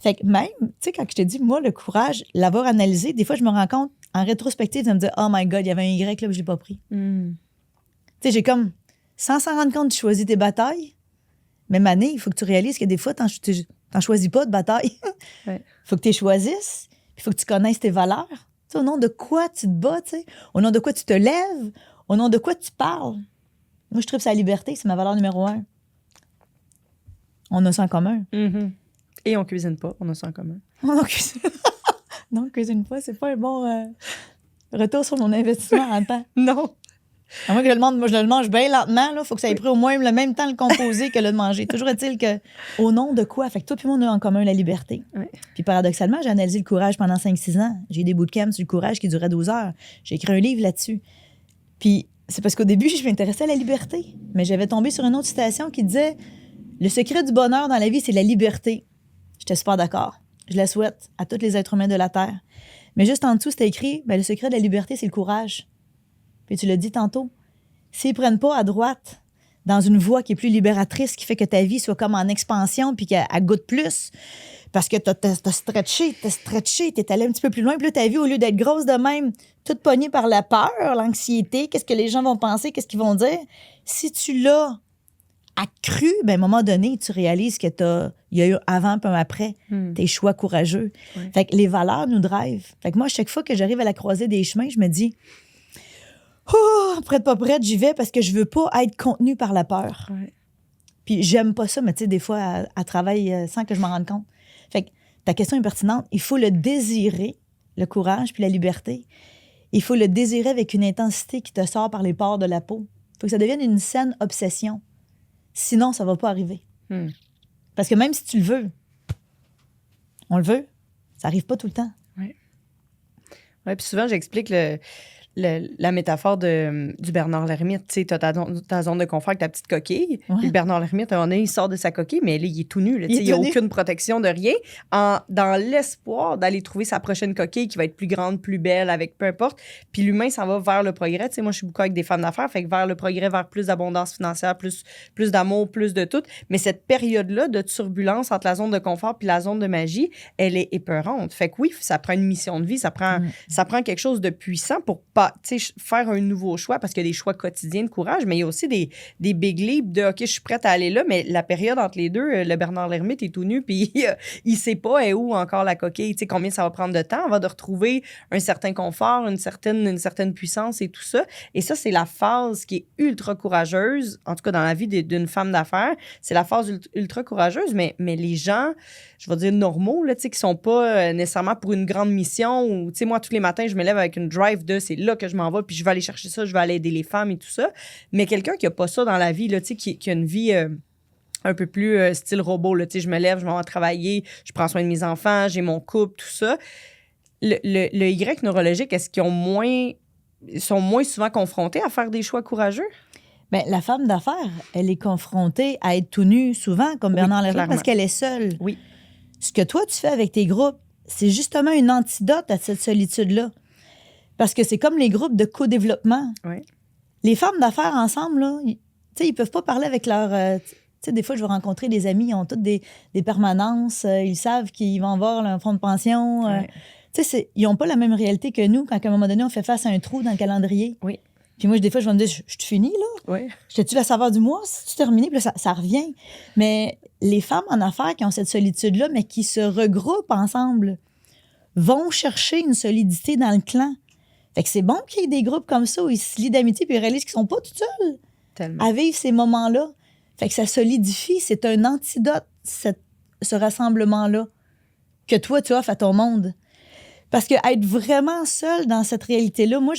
Fait que même, tu sais, quand je te dis, moi, le courage, l'avoir analysé, des fois, je me rends compte, en rétrospective, de me dire, oh my God, il y avait un Y là, puis je l'ai pas pris. Tu sais, j'ai comme, sans s'en rendre compte, tu choisis tes batailles. Mais Mané, il faut que tu réalises que des fois, t'en choisis pas de bataille. Ouais. Faut que tu les choisisses, puis il faut que tu connaisses tes valeurs. Tu sais, au nom de quoi tu te bats, tu sais, au nom de quoi tu te lèves, au nom de quoi tu parles. Moi, je trouve que la liberté, c'est ma valeur numéro 1. On a ça en commun. Et on cuisine pas, on a ça en commun. Non, cuisine. Non, cuisine pas, c'est pas un bon retour sur mon investissement en temps. Non. À moins que moi, je le mange bien lentement, là. Faut que ça ait pris au moins le même temps de le composer que le de manger. Toujours est-il que, au nom de quoi? Fait que toi puis moi, on a en commun la liberté. Ouais. Puis paradoxalement, j'ai analysé le courage pendant 5-6 ans. J'ai eu des bootcamps sur le courage qui duraient 12 heures. J'ai écrit un livre là-dessus. Puis c'est parce qu'au début, je m'intéressais à la liberté. Mais j'avais tombé sur une autre citation qui disait « Le secret du bonheur dans la vie, c'est la liberté. » J'étais super d'accord. Je la souhaite à tous les êtres humains de la Terre. Mais juste en dessous, c'était écrit, le secret de la liberté, c'est le courage. Puis tu l'as dit tantôt. S'ils prennent pas à droite, dans une voie qui est plus libératrice, qui fait que ta vie soit comme en expansion puis qu'elle goûte plus, parce que t'as stretché, t'es allé un petit peu plus loin, puis là, ta vie, au lieu d'être grosse de même, toute pognée par la peur, l'anxiété, qu'est-ce que les gens vont penser, qu'est-ce qu'ils vont dire, si tu l'as accru, à un moment donné, tu réalises que il y a eu avant puis un après tes choix courageux. Ouais. Fait que les valeurs nous drivent. Fait que moi, chaque fois que j'arrive à la croisée des chemins, je me dis, prête pas prête, j'y vais parce que je veux pas être contenue par la peur. Ouais. Puis j'aime pas ça, mais tu sais, des fois, elle travaille sans que je m'en rende compte. Fait que ta question est pertinente. Il faut le désirer, le courage puis la liberté. Il faut le désirer avec une intensité qui te sort par les pores de la peau. Il faut que ça devienne une saine obsession. Sinon, ça va pas arriver. Parce que même si tu le veux, on le veut, ça arrive pas tout le temps. Oui, puis souvent, j'explique le la métaphore du Bernard l'ermite. Tu sais, t'as ta zone de confort avec ta petite coquille. Ouais. Puis le Bernard l'ermite, il sort de sa coquille, mais là, il est tout nu. Là, tu sais, il n'y a aucune protection de rien. Dans l'espoir d'aller trouver sa prochaine coquille qui va être plus grande, plus belle, avec peu importe. Puis l'humain s'en va vers le progrès. Tu sais, moi, je suis beaucoup avec des femmes d'affaires, fait que vers le progrès, vers plus d'abondance financière, plus d'amour, plus de tout. Mais cette période-là de turbulence entre la zone de confort puis la zone de magie, elle est épeurante. Fait que oui, ça prend une mission de vie, ça prend quelque chose de puissant pour pas, tu sais, faire un nouveau choix, parce qu'il y a des choix quotidiens de courage, mais il y a aussi des big leaps de OK, je suis prête à aller là, mais la période entre les deux, le Bernard l'ermite est tout nu, puis il sait pas où encore la coquille, tu sais, combien ça va prendre de temps avant de retrouver un certain confort, une certaine puissance et tout ça. Et ça, c'est la phase qui est ultra courageuse, en tout cas dans la vie d'une femme d'affaires, c'est la phase ultra courageuse, mais les gens, je vais dire normaux, là, tu sais, qui sont pas nécessairement pour une grande mission, ou, tu sais, moi, tous les matins, je me lève avec une drive de c'est là que je m'en vais, puis je vais aller chercher ça, je vais aller aider les femmes et tout ça. Mais quelqu'un qui a pas ça dans la vie, là, tu sais, qui a une vie un peu plus style robot, là, tu sais, je me lève, je m'en vais travailler, je prends soin de mes enfants, j'ai mon couple, tout ça. Le Y neurologique, est-ce qu'ils sont moins souvent confrontés à faire des choix courageux? Bien, la femme d'affaires, elle est confrontée à être tout nue souvent, comme Bernard l'ermite, clairement. parce qu'elle est seule. Oui. Ce que toi, tu fais avec tes groupes, c'est justement une antidote à cette solitude-là. Parce que c'est comme les groupes de co-développement. Oui. Les femmes d'affaires ensemble, là, ils peuvent pas parler avec leur... tu sais, des fois, je vais rencontrer des amis, ils ont toutes des permanences, ils savent qu'ils vont avoir leur fonds de pension. Ouais. Tu sais, ils n'ont pas la même réalité que nous quand, à un moment donné, on fait face à un trou dans le calendrier. Oui. Puis moi, des fois, je vais me dire, je te finis, là? Oui. J'étais-tu la saveur du mois? C'est-tu terminé? Puis là, ça revient. Mais les femmes en affaires qui ont cette solitude-là, mais qui se regroupent ensemble, vont chercher une solidité dans le clan. Fait que c'est bon qu'il y ait des groupes comme ça où ils se lient d'amitié puis ils réalisent qu'ils sont pas tout seuls Tellement. à vivre ces moments-là. Fait que ça solidifie. C'est un antidote, ce rassemblement-là, que toi, tu offres à ton monde. Parce que être vraiment seul dans cette réalité-là, moi,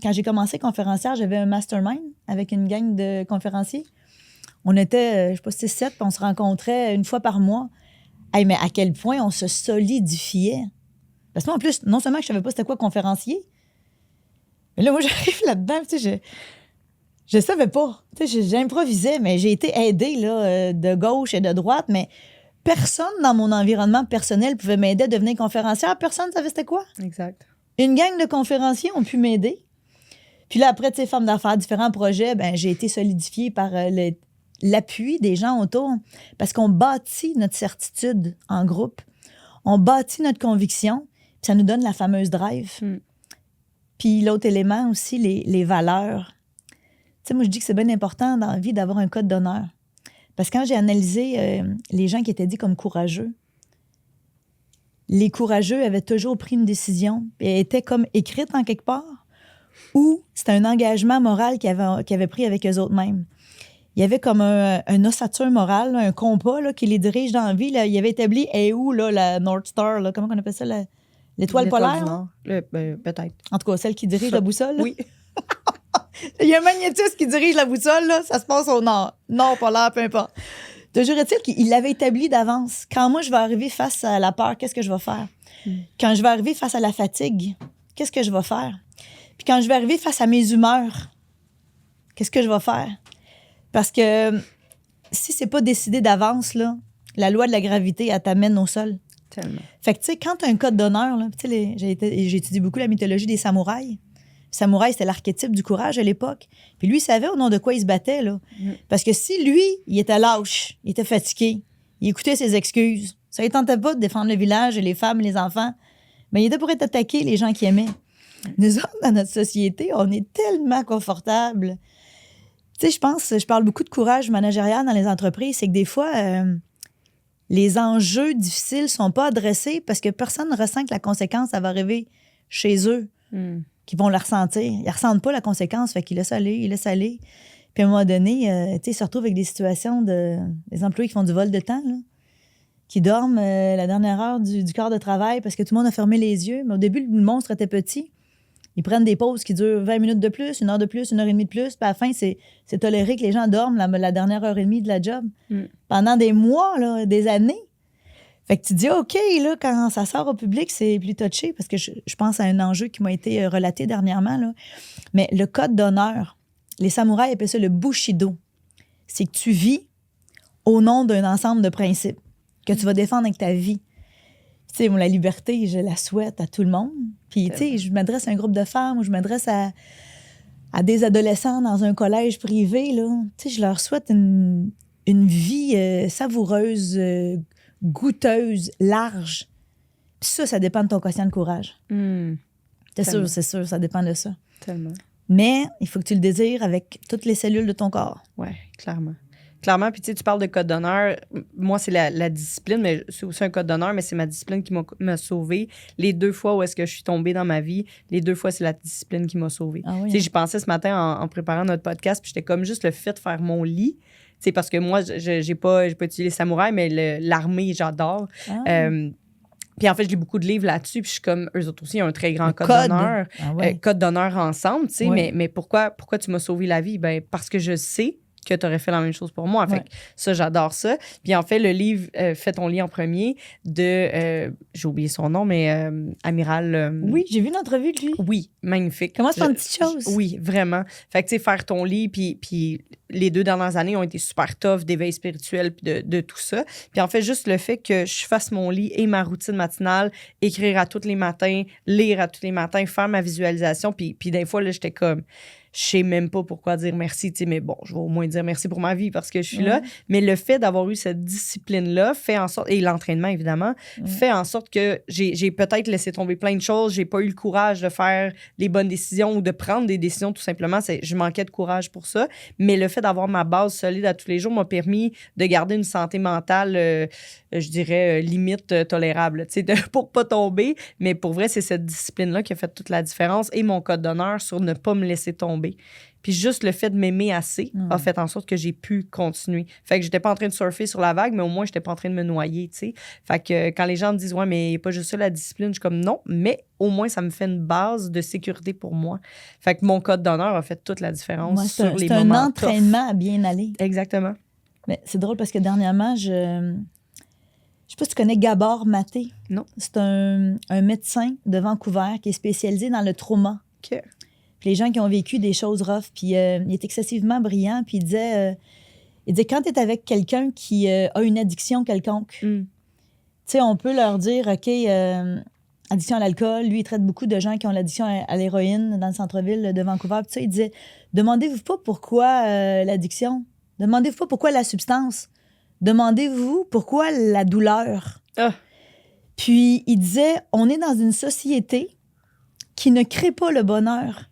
quand j'ai commencé conférencière, j'avais un mastermind avec une gang de conférenciers. On était, je sais pas, 6-7, puis on se rencontrait une fois par mois. Hey, mais à quel point on se solidifiait. Parce que moi, en plus, non seulement que je savais pas c'était quoi conférencier, mais là, moi, j'arrive là-dedans, tu sais, je savais pas. Tu sais, j'improvisais, mais j'ai été aidée là, de gauche et de droite, mais personne dans mon environnement personnel pouvait m'aider à devenir conférencière. Personne ne savait c'était quoi. Exact. Une gang de conférenciers ont pu m'aider. Puis là, après, tu sais, femmes d'affaires, différents projets, ben, j'ai été solidifiée par l'appui des gens autour. Parce qu'on bâtit notre certitude en groupe. On bâtit notre conviction. Puis ça nous donne la fameuse drive. Puis l'autre élément aussi, les valeurs. Tu sais, moi, je dis que c'est bien important dans la vie d'avoir un code d'honneur. Parce que quand j'ai analysé les gens qui étaient dits comme courageux, les courageux avaient toujours pris une décision et elle était comme écrite en quelque part, ou c'était un engagement moral qu'ils avaient pris avec eux-mêmes. Il y avait comme un ossature morale, un compas là, qui les dirige dans la vie. Là. Il avait établi où là, la North Star, là, comment on appelle ça, l'étoile polaire? Peut-être. En tout cas, celle qui dirige la boussole. Oui. Il y a un magnétisme qui dirige la boussole, là, ça se passe au nord. Nord, polaire, peu importe. Toujours est-il qu'il l'avait établi d'avance. Quand moi, je vais arriver face à la peur, qu'est-ce que je vais faire? Quand je vais arriver face à la fatigue, qu'est-ce que je vais faire? Puis quand je vais arriver face à mes humeurs, qu'est-ce que je vais faire? Parce que si c'est pas décidé d'avance, là, la loi de la gravité, elle t'amène au sol. Tellement. Fait que, tu sais, quand tu as un code d'honneur, là, tu sais, j'ai étudié beaucoup la mythologie des samouraïs. Le samouraï, c'était l'archétype du courage à l'époque. Puis lui, il savait au nom de quoi il se battait, là. Parce que si lui, il était lâche, il était fatigué, il écoutait ses excuses, ça ne tentait pas de défendre le village et les femmes et les enfants, mais il était pour être attaqué les gens qui aimaient. Nous autres, dans notre société, on est tellement confortables. Tu sais, je parle beaucoup de courage managérial dans les entreprises, c'est que des fois, les enjeux difficiles ne sont pas adressés parce que personne ne ressent que la conséquence, ça va arriver chez eux, qui vont la ressentir. Ils ne ressentent pas la conséquence, fait qu'ils laissent aller. Puis à un moment donné, tu sais, ils se retrouvent avec des situations des employés qui font du vol de temps, là, qui dorment la dernière heure du quart de travail parce que tout le monde a fermé les yeux. Mais au début, le monstre était petit. Ils prennent des pauses qui durent 20 minutes de plus, 1 heure de plus, 1 heure et demie de plus. Puis à la fin, c'est toléré que les gens dorment la dernière heure et demie de la job. Pendant des mois, là, des années. Fait que tu dis, OK, là, quand ça sort au public, c'est plus touché, parce que je pense à un enjeu qui m'a été relaté dernièrement, là. Mais le code d'honneur, les samouraïs appellent ça le bushido. C'est que tu vis au nom d'un ensemble de principes que tu vas défendre avec ta vie. Tu sais, moi, la liberté, je la souhaite à tout le monde. Puis, tu sais, je m'adresse à un groupe de femmes ou je m'adresse à des adolescents dans un collège privé, là. Tu sais, je leur souhaite une vie savoureuse, goûteuse, large. Puis ça dépend de ton quotient de courage. C'est sûr, ça dépend de ça. Tellement. Mais il faut que tu le désires avec toutes les cellules de ton corps. Oui, clairement. Clairement, puis tu sais, tu parles de code d'honneur. Moi, c'est la discipline, mais c'est aussi un code d'honneur, mais c'est ma discipline qui m'a sauvée. Les 2 fois où est-ce que je suis tombée dans ma vie, les 2 fois, c'est la discipline qui m'a sauvée. Ah oui, tu sais, j'y pensais ce matin en préparant notre podcast, puis j'étais comme juste le fait de faire mon lit. Tu sais, parce que moi, j'ai pas utilisé les samouraïs, mais l'armée, j'adore. Ah. Puis en fait, je lis beaucoup de livres là-dessus, puis je suis comme, eux autres aussi, ils ont un très grand code d'honneur. Ah ouais. Code d'honneur ensemble, tu sais, Ouais. mais pourquoi tu m'as sauvé la vie? Ben, parce que je sais que tu aurais fait la même chose pour moi. Fait que ça, j'adore ça. Puis en fait, le livre Fais ton lit en premier de, j'ai oublié son nom, mais Amiral... Oui, j'ai vu une entrevue de lui. Oui, magnifique. Commence par une petite chose. Oui, vraiment. Fait que, tu sais, faire ton lit, puis les 2 dernières années ont été super tough, d'éveil spirituel, puis de tout ça. Puis en fait, juste le fait que je fasse mon lit et ma routine matinale, écrire à tous les matins, lire à tous les matins, faire ma visualisation, puis des fois, là, j'étais comme... Je sais même pas pourquoi dire merci, tu sais, mais bon, je vais au moins dire merci pour ma vie parce que je suis là. Mais le fait d'avoir eu cette discipline-là fait en sorte, et l'entraînement évidemment, fait en sorte que j'ai peut-être laissé tomber plein de choses. J'ai pas eu le courage de faire les bonnes décisions ou de prendre des décisions tout simplement. Je manquais de courage pour ça. Mais le fait d'avoir ma base solide à tous les jours m'a permis de garder une santé mentale, je dirais, limite tolérable, tu sais, pour pas tomber. Mais pour vrai, c'est cette discipline-là qui a fait toute la différence et mon code d'honneur sur ne pas me laisser tomber. Puis juste le fait de m'aimer assez a fait en sorte que j'ai pu continuer. Fait que j'étais pas en train de surfer sur la vague, mais au moins, j'étais pas en train de me noyer, tu sais. Fait que quand les gens me disent « Ouais, mais il n'y a pas juste ça, la discipline », je suis comme « Non, mais au moins, ça me fait une base de sécurité pour moi. » Fait que mon code d'honneur a fait toute la différence sur les moments. C'est un entraînement à bien aller. Exactement. Mais c'est drôle parce que dernièrement, je sais pas si tu connais Gabor Maté. Non. C'est un médecin de Vancouver qui est spécialisé dans le trauma. OK. Puis les gens qui ont vécu des choses rough, puis il est excessivement brillant, puis il disait quand tu es avec quelqu'un qui a une addiction quelconque, tu sais, on peut leur dire, OK, addiction à l'alcool, lui, il traite beaucoup de gens qui ont l'addiction à l'héroïne dans le centre-ville de Vancouver, puis ça, il disait, demandez-vous pas pourquoi l'addiction, demandez-vous pas pourquoi la substance, demandez-vous pourquoi la douleur. Ah. Puis il disait, on est dans une société qui ne crée pas le bonheur.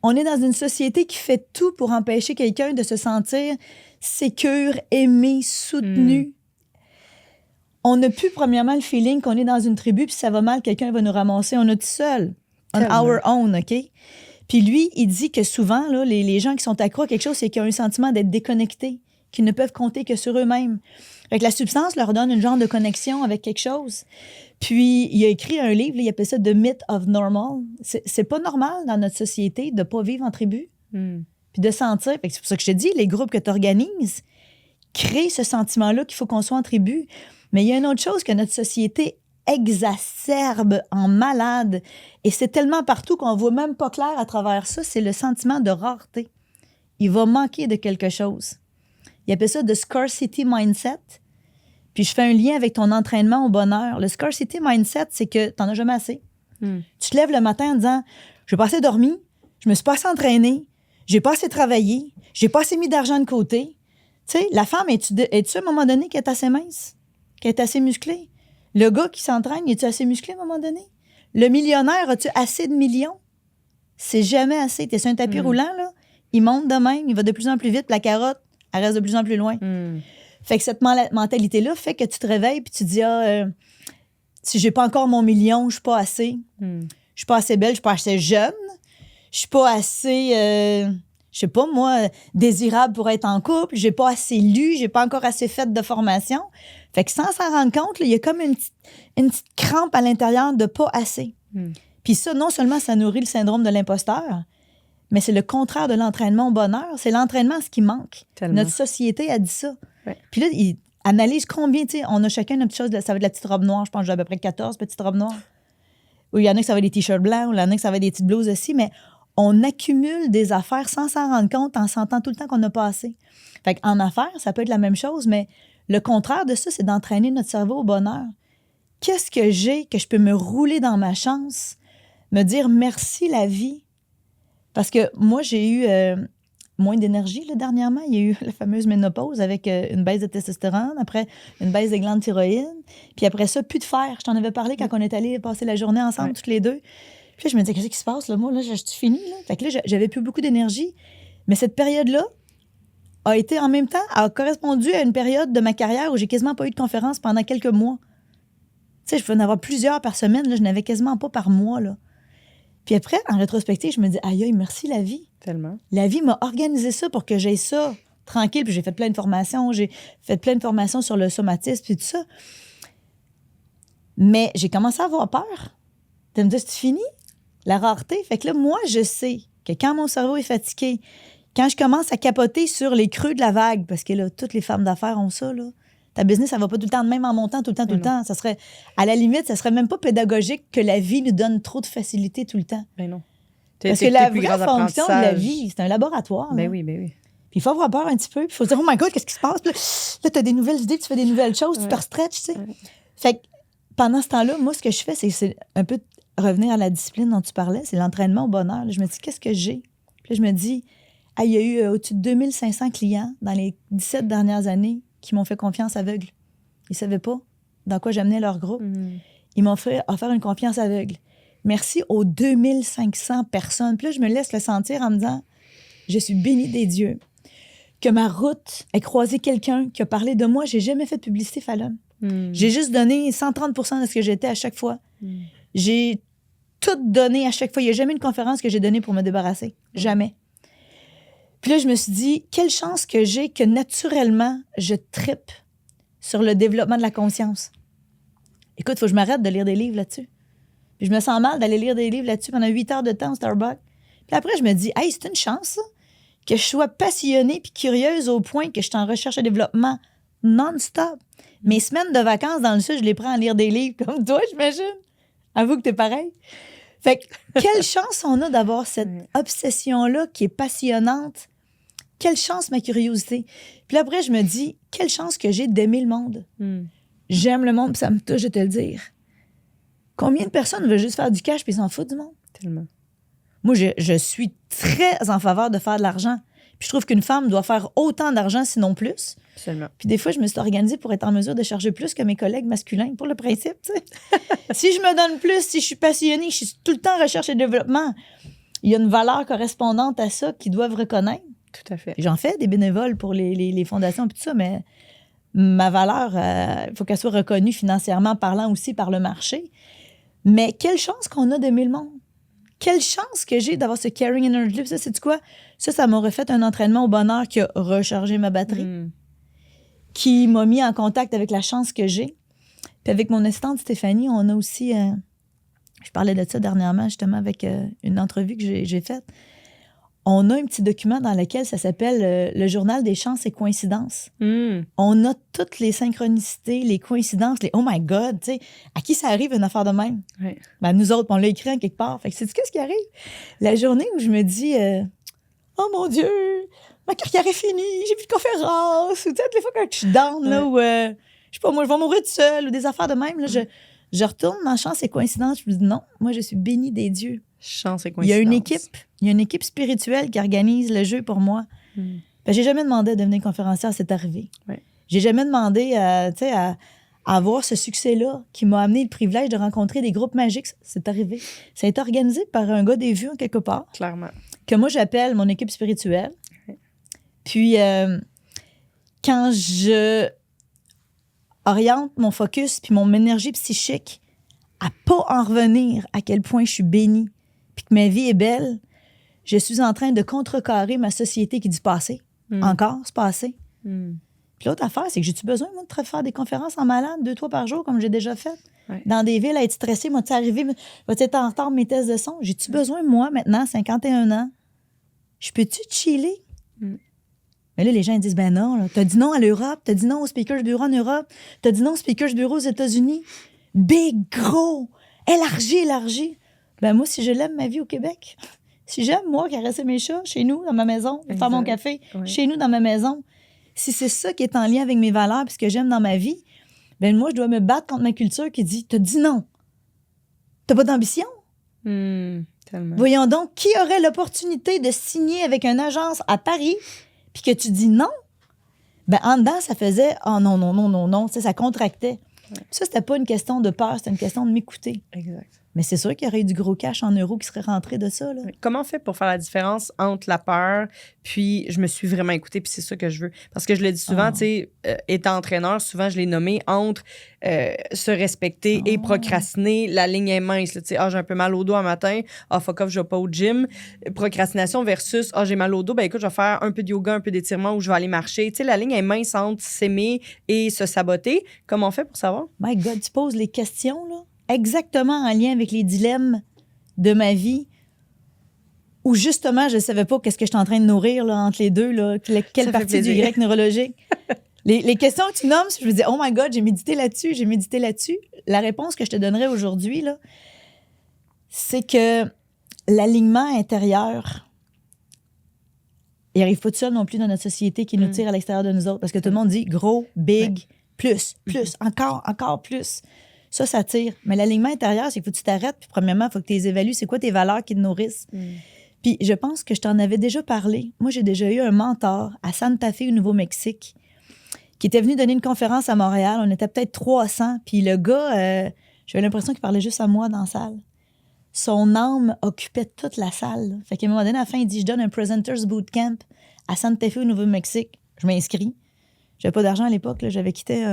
On est dans une société qui fait tout pour empêcher quelqu'un de se sentir sécure, aimé, soutenu. On n'a plus, premièrement, le feeling qu'on est dans une tribu, puis ça va mal, quelqu'un va nous ramasser. On est tout seul. On our own, OK? Puis lui, il dit que souvent, là, les gens qui sont accros à quelque chose, c'est qu'ils ont un sentiment d'être déconnectés, qu'ils ne peuvent compter que sur eux-mêmes. Fait que la substance leur donne une genre de connexion avec quelque chose. Puis, il a écrit un livre, il appelle ça « The Myth of Normal ». C'est pas normal dans notre société de pas vivre en tribu, puis de sentir. Fait que c'est pour ça que je te dis, les groupes que tu organises créent ce sentiment-là qu'il faut qu'on soit en tribu. Mais il y a une autre chose que notre société exacerbe en malade, et c'est tellement partout qu'on voit même pas clair à travers ça, c'est le sentiment de rareté. Il va manquer de quelque chose. Il appelle ça « the scarcity mindset ». Puis je fais un lien avec ton entraînement au bonheur. Le scarcity mindset, c'est que t'en as jamais assez. Tu te lèves le matin en disant « j'ai pas assez dormi, je me suis pas assez entraîné, j'ai pas assez travaillé, j'ai pas assez mis d'argent de côté. » Tu sais, la femme, es-tu à un moment donné qu'elle est assez mince? Qu'elle est assez musclée? Le gars qui s'entraîne, es-tu assez musclé à un moment donné? Le millionnaire, as-tu assez de millions? C'est jamais assez. T'es sur un tapis roulant, là, il monte de même, il va de plus en plus vite, puis la carotte, elle reste de plus en plus loin. Fait que cette mentalité-là fait que tu te réveilles puis tu te dis si j'ai pas encore mon million, je suis pas assez. Je suis pas assez belle, je suis pas assez jeune. Je suis pas assez, je sais pas moi, désirable pour être en couple. J'ai pas assez lu, j'ai pas encore assez fait de formation. Fait que sans s'en rendre compte, il y a comme une petite crampe à l'intérieur de pas assez. Puis ça, non seulement ça nourrit le syndrome de l'imposteur, mais c'est le contraire de l'entraînement au bonheur. C'est l'entraînement ce qui manque. Tellement. Notre société a dit ça. Ouais. Puis là, analyse combien, tu sais, on a chacun notre chose, ça va être la petite robe noire, je pense que j'ai à peu près 14 petites robes noires. Ou il y en a que ça va être des t-shirts blancs, ou il y en a que ça va être des petites blouses aussi, mais on accumule des affaires sans s'en rendre compte, en sentant tout le temps qu'on n'a pas assez. Fait qu'en affaires, ça peut être la même chose, mais le contraire de ça, c'est d'entraîner notre cerveau au bonheur. Qu'est-ce que j'ai que je peux me rouler dans ma chance, me dire merci la vie? Parce que moi, j'ai eu moins d'énergie là, dernièrement. Il y a eu la fameuse ménopause avec une baisse de testostérone, après une baisse des glandes thyroïdes, puis après ça, plus de fer. Je t'en avais parlé quand on est allés passer la journée ensemble, toutes les deux. Puis là, je me disais, qu'est-ce qui se passe, là? Moi, là, je suis finie, là. Fait que là, j'avais plus beaucoup d'énergie. Mais cette période-là a été, en même temps, a correspondu à une période de ma carrière où j'ai quasiment pas eu de conférence pendant quelques mois. Tu sais, je pouvais en avoir plusieurs par semaine, là, je n'avais quasiment pas par mois, là. Puis après, en rétrospective, je me dis, aïe, merci la vie. Tellement. La vie m'a organisé ça pour que j'aie ça tranquille. Puis j'ai fait plein de formations. J'ai fait plein de formations sur le somatisme puis tout ça. Mais j'ai commencé à avoir peur. De me dire, c'est fini? La rareté. Fait que là, moi, je sais que quand mon cerveau est fatigué, quand je commence à capoter sur les creux de la vague, parce que là, toutes les femmes d'affaires ont ça, là. Ta business, ça va pas tout le temps de même en montant, tout le temps. Ça serait, à la limite, ça serait même pas pédagogique que la vie nous donne trop de facilité tout le temps. Ben non. Parce que la vraie fonction de la vie, c'est un laboratoire. Ben oui, ben oui. Puis il faut avoir peur un petit peu. Puis il faut se dire, oh my God, qu'est-ce qui se passe? Puis là, tu as des nouvelles idées, tu fais des nouvelles choses, tu te stretches, tu sais. Fait que pendant ce temps-là, moi, ce que je fais, c'est un peu revenir à la discipline dont tu parlais, c'est l'entraînement au bonheur. Là, je me dis, qu'est-ce que j'ai? Puis là, je me dis, il y a eu au-dessus de 2500 clients dans les 17 dernières années qui m'ont fait confiance aveugle. Ils ne savaient pas dans quoi j'amenais leur groupe. Ils m'ont offert une confiance aveugle. Merci aux 2500 personnes. Puis là, je me laisse le sentir en me disant, je suis bénie des dieux. Que ma route ait croisé quelqu'un qui a parlé de moi. J'ai jamais fait de publicité, Fallon. J'ai juste donné 130% de ce que j'étais à chaque fois. J'ai tout donné à chaque fois. Il n'y a jamais une conférence que j'ai donnée pour me débarrasser. Jamais. Puis là, je me suis dit, quelle chance que j'ai que naturellement, je trippe sur le développement de la conscience. Écoute, il faut que je m'arrête de lire des livres là-dessus. Puis je me sens mal d'aller lire des livres là-dessus pendant 8 heures de temps au Starbucks. Puis après, je me dis, hey, c'est une chance, ça, que je sois passionnée puis curieuse au point que je suis en recherche et développement non-stop. Mes semaines de vacances dans le sud, je les prends à lire des livres comme toi, j'imagine. Avoue que t'es pareil. Fait que, quelle chance on a d'avoir cette obsession-là qui est passionnante. Quelle chance, ma curiosité. Puis après, je me dis, quelle chance que j'ai d'aimer le monde. J'aime le monde, puis ça me touche de te le dire. Combien de personnes veulent juste faire du cash puis s'en foutent du monde? Tellement. Moi, je suis très en faveur de faire de l'argent. Puis je trouve qu'une femme doit faire autant d'argent, sinon plus. Absolument. Puis des fois, je me suis organisée pour être en mesure de charger plus que mes collègues masculins, pour le principe, tu sais. Si je me donne plus, si je suis passionnée, je suis tout le temps en recherche et développement, il y a une valeur correspondante à ça qu'ils doivent reconnaître. Tout à fait. J'en fais des bénévoles pour les fondations et tout ça, mais ma valeur, il faut qu'elle soit reconnue financièrement parlant aussi par le marché. Mais quelle chance qu'on a d'aimer le monde. Quelle chance que j'ai d'avoir ce caring energy. Ça, c'est quoi? Ça m'a refait un entraînement au bonheur qui a rechargé ma batterie, qui m'a mis en contact avec la chance que j'ai. Puis avec mon assistante Stéphanie, on a aussi... je parlais de ça dernièrement, justement, avec une entrevue que j'ai faite. On a un petit document dans lequel ça s'appelle le journal des chances et coïncidences. On a toutes les synchronicités, les coïncidences, les « oh my God », tu sais, à qui ça arrive une affaire de même? Ouais. Ben, nous autres, on l'a écrit en quelque part. Fait que sais-tu qu'est-ce qui arrive? La journée où je me dis « oh mon Dieu, ma carrière est finie, j'ai plus de conférence », ou tu sais, toutes les fois quand je suis down, là, où, je sais pas, moi, je vais mourir toute seule, ou des affaires de même, là, je retourne dans chance et coïncidence, je me dis « non, moi, je suis bénie des dieux ». Chance et Il coïncidence. y a une équipe spirituelle qui organise le jeu pour moi. Ben, j'ai jamais demandé à devenir conférencière, c'est arrivé. Ouais. J'ai jamais demandé à avoir ce succès-là qui m'a amené le privilège de rencontrer des groupes magiques. C'est arrivé. Ça a été organisé par un gars des vues, en quelque part. Clairement. Que moi, j'appelle mon équipe spirituelle. Ouais. Puis, quand je oriente mon focus puis mon énergie psychique à pas en revenir à quel point je suis bénie puis que ma vie est belle, je suis en train de contrecarrer ma société qui dit passé. Encore, c'est passé. Puis l'autre affaire, c'est que j'ai-tu besoin, moi, de faire des conférences en malade 2-3 par jour, comme j'ai déjà fait? Ouais. Dans des villes, à être stressée, moi, tu arrivé, va-tu être en retard mes tests de son? J'ai-tu besoin, moi, maintenant, 51 ans? Je peux-tu chiller? Mais là, les gens ils disent, ben non, là, t'as dit non à l'Europe, t'as dit non au Speakers Bureau en Europe, t'as dit non au Speakers Bureau aux États-Unis. Big, gros, élargi. Ben moi, si je l'aime, ma vie au Québec, si j'aime, moi, caresser mes chats chez nous, dans ma maison, faire mon café chez nous, dans ma maison, si c'est ça qui est en lien avec mes valeurs et ce que j'aime dans ma vie, ben moi, je dois me battre contre ma culture qui dit, t'as dit non. T'as pas d'ambition? Tellement. Voyons donc, qui aurait l'opportunité de signer avec une agence à Paris puis que tu dis non? Ben en dedans, ça faisait « Oh non. » Tu sais, ça contractait. Ouais. Ça, c'était pas une question de peur, c'était une question de m'écouter. Exact. Mais c'est sûr qu'il y aurait eu du gros cash en euros qui serait rentré de ça. Là. Comment on fait pour faire la différence entre la peur, puis je me suis vraiment écoutée, puis c'est ça que je veux? Parce que je le dis souvent, tu sais, étant entraîneur, souvent, je l'ai nommé entre se respecter et procrastiner. La ligne est mince. Tu sais, j'ai un peu mal au dos un matin. Fuck off, je vais pas au gym. Procrastination versus, j'ai mal au dos. Ben écoute, je vais faire un peu de yoga, un peu d'étirement ou je vais aller marcher. Tu sais, la ligne est mince entre s'aimer et se saboter. Comment on fait pour savoir? My God, tu poses les questions, là? Exactement en lien avec les dilemmes de ma vie où justement, je ne savais pas qu'est-ce que j'étais en train de nourrir là, entre les deux, là, quelle partie du grec neurologique. les questions que tu nommes, je me dis, oh my God, j'ai médité là-dessus. La réponse que je te donnerais aujourd'hui, là, c'est que l'alignement intérieur, il n'arrive pas tout seul non plus dans notre société qui nous tire à l'extérieur de nous autres parce que tout le monde dit gros, big, plus, encore plus. Ça tire. Mais l'alignement intérieur, c'est qu'il faut que tu t'arrêtes. Puis premièrement, il faut que tu les évalues. C'est quoi tes valeurs qui te nourrissent? Puis je pense que je t'en avais déjà parlé. Moi, j'ai déjà eu un mentor à Santa Fe, au Nouveau-Mexique, qui était venu donner une conférence à Montréal. On était peut-être 300. Puis le gars, j'avais l'impression qu'il parlait juste à moi dans la salle. Son âme occupait toute la salle. Là. Fait qu'à un moment donné, à la fin, il dit, je donne un Presenters Bootcamp à Santa Fe, au Nouveau-Mexique. Je m'inscris. J'avais pas d'argent à l'époque. Là. J'avais quitté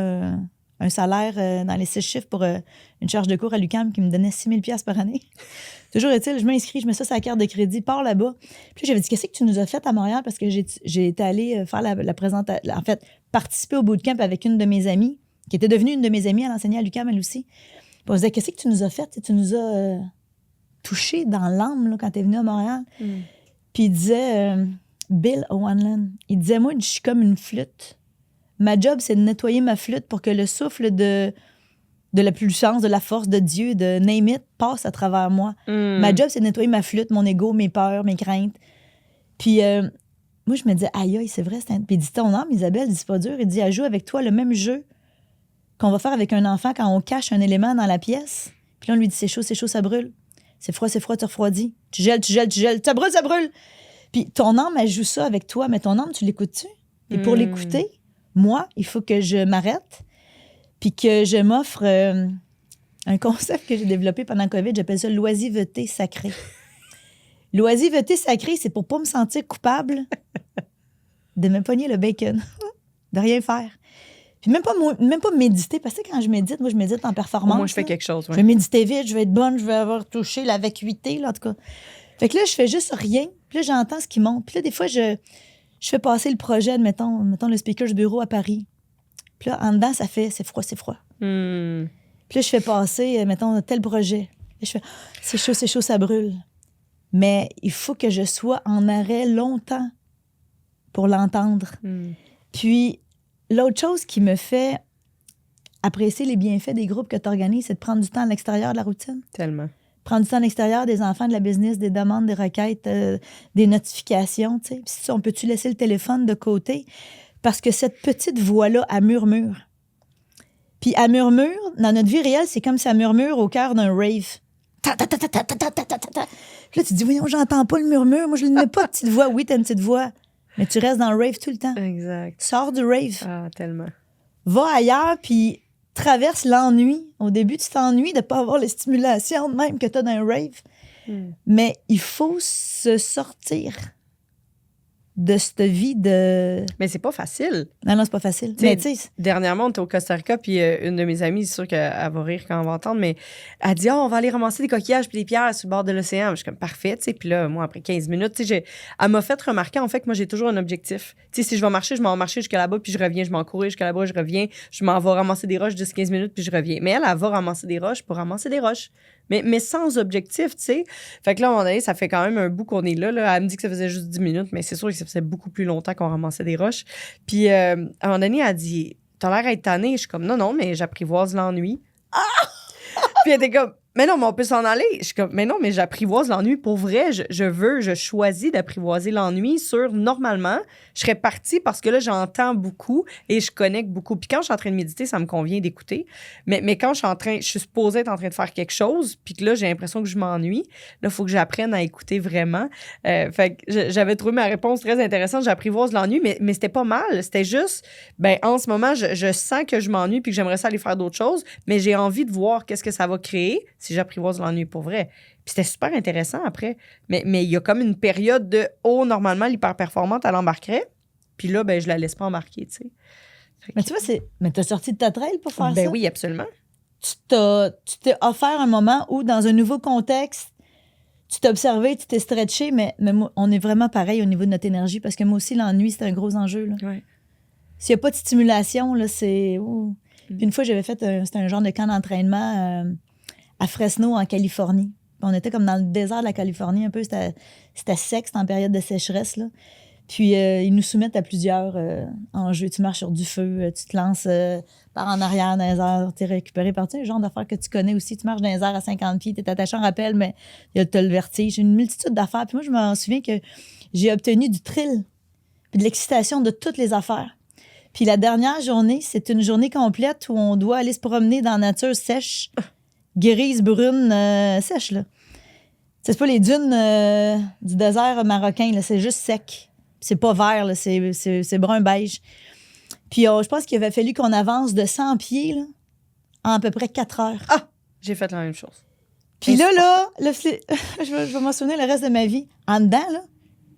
un salaire dans les 6 chiffres pour une charge de cours à l'UQAM qui me donnait 6 000 $ par année. Toujours est-il, je m'inscris, je mets ça sur la carte de crédit, pars là-bas. Puis j'avais dit, qu'est-ce que tu nous as fait à Montréal? Parce que j'ai été allée faire la présentation, en fait, participer au bootcamp avec une de mes amies, qui était devenue une de mes amies, elle enseignait à l'UQAM, elle aussi. Puis on se disait, qu'est-ce que tu nous as fait? Tu nous as touché dans l'âme là, quand tu es venu à Montréal. Puis il disait, Bill O'Hanlon, il disait, moi, je suis comme une flûte. Ma job, c'est de nettoyer ma flûte pour que le souffle de la puissance, de la force de Dieu, de name it, passe à travers moi. Ma job, c'est de nettoyer ma flûte, mon ego, mes peurs, mes craintes. Puis moi, je me disais, aïe, c'est vrai. Puis il dit, ton âme, Isabelle, c'est pas dur. Il dit, elle joue avec toi le même jeu qu'on va faire avec un enfant quand on cache un élément dans la pièce. Puis là, on lui dit, c'est chaud, ça brûle. C'est froid, tu refroidis. Tu gèles, ça brûle. Puis ton âme, elle joue ça avec toi, mais ton âme, tu l'écoutes-tu? Et pour l'écouter, moi, il faut que je m'arrête puis que je m'offre un concept que j'ai développé pendant le COVID. J'appelle ça l'oisiveté sacrée. L'oisiveté sacrée, c'est pour pas me sentir coupable de me pogner le bacon, de rien faire. Puis même pas méditer, parce que quand je médite, moi, je médite en performance. Moi, je fais quelque chose, ouais. Je vais méditer vite, je vais être bonne, je vais avoir touché la vacuité, là, en tout cas. Fait que là, je fais juste rien. Puis là, j'entends ce qui monte. Puis là, des fois, je fais passer le projet, mettons le Speakers Bureau à Paris. Puis là, en dedans, ça fait, c'est froid. Puis là, je fais passer, mettons, tel projet. Puis je fais, c'est chaud, ça brûle. Mais il faut que je sois en arrêt longtemps pour l'entendre. Puis, l'autre chose qui me fait apprécier les bienfaits des groupes que tu organises, c'est de prendre du temps à l'extérieur de la routine. Tellement. Prendre du temps à l'extérieur des enfants, de la business, des demandes, des requêtes, des notifications. Tu sais. Puis on peut-tu laisser le téléphone de côté? Parce que cette petite voix-là, elle murmure. Puis elle murmure, dans notre vie réelle, c'est comme si elle murmure au cœur d'un rave. Puis là, tu te dis, voyons, j'entends pas le murmure. Moi, je ne mets pas de petite voix. Oui, t'as une petite voix. Mais tu restes dans le rave tout le temps. Exact. Sors du rave. Ah, tellement. Va ailleurs, puis traverse l'ennui. Au début, tu t'ennuies de ne pas avoir les stimulations même que tu as dans un rave. Mais il faut se sortir de cette vie de... Mais c'est pas facile. Non, c'est pas facile. Mais tu sais, dernièrement, on était au Costa Rica, puis une de mes amies, c'est sûr qu'elle va rire quand elle va entendre, mais elle dit, on va aller ramasser des coquillages puis des pierres sur le bord de l'océan. Je suis comme, parfait, tu sais. Puis là, moi, après 15 minutes, tu sais, elle m'a fait remarquer, en fait, que moi, j'ai toujours un objectif. Tu sais, si je vais marcher, je m'en vais marcher jusqu'à là-bas, puis je reviens, je m'en courir jusqu'à là-bas, je reviens, je m'en vais ramasser des roches 10-15 minutes, puis je reviens. Mais elle va ramasser des roches pour ramasser des roches. Mais sans objectif, tu sais. Fait que là, à un moment donné, ça fait quand même un bout qu'on est là. Elle me dit que ça faisait juste 10 minutes, mais c'est sûr que ça faisait beaucoup plus longtemps qu'on ramassait des roches. Puis, à un moment donné, elle dit « T'as l'air d'être tannée. » Je suis comme « Non, mais j'apprivoise l'ennui. » Puis elle était comme « Mais non, mais on peut s'en aller. » Je suis comme « Mais non, mais j'apprivoise l'ennui. Pour vrai, je choisis d'apprivoiser l'ennui sur, normalement, je serais partie parce que là, j'entends beaucoup et je connecte beaucoup. Puis quand je suis en train de méditer, ça me convient d'écouter. Mais quand je suis supposée être en train de faire quelque chose, puis que là, j'ai l'impression que je m'ennuie, là, il faut que j'apprenne à écouter vraiment. Fait que j'avais trouvé ma réponse très intéressante. J'apprivoise l'ennui, mais c'était pas mal. C'était juste, en ce moment, je sens que je m'ennuie puis que j'aimerais ça aller faire d'autres choses, mais j'ai envie de voir qu'est-ce que ça va créer si j'apprivoise l'ennui pour vrai. Puis c'était super intéressant après. Mais il y a comme une période de « Oh, normalement, l'hyper-performante, elle embarquerait. » Puis là, je la laisse pas embarquer, tu sais. Mais tu vois, mais t'as sorti de ta trail pour faire ça? Ben oui, absolument. Tu t'es offert un moment où, dans un nouveau contexte, tu t'es observé, tu t'es stretché, mais on est vraiment pareil au niveau de notre énergie parce que moi aussi, l'ennui, c'est un gros enjeu. Là. Ouais. S'il n'y a pas de stimulation, là, c'est... Puis une fois, j'avais fait c'était un genre de camp d'entraînement à Fresno, en Californie. Puis on était comme dans le désert de la Californie, un peu. C'était sec, c'était en période de sécheresse, là. Puis ils nous soumettent à plusieurs enjeux. Tu marches sur du feu, tu te lances par en arrière dans les airs, tu es récupéré par un genre d'affaires que tu connais aussi. Tu marches dans les airs à 50 pieds, tu es attaché en rappel, mais tu as le vertige. Une multitude d'affaires. Puis moi, je me souviens que j'ai obtenu du thrill puis de l'excitation de toutes les affaires. Puis la dernière journée, c'est une journée complète où on doit aller se promener dans la nature sèche, grise, brune, sèche, là. C'est pas les dunes du désert marocain, là, c'est juste sec. C'est pas vert, là, c'est brun-beige. Puis je pense qu'il avait fallu qu'on avance de 100 pieds là, en à peu près 4 heures. Ah! J'ai fait la même chose. Puis là, je vais m'en souvenir le reste de ma vie. En dedans, là,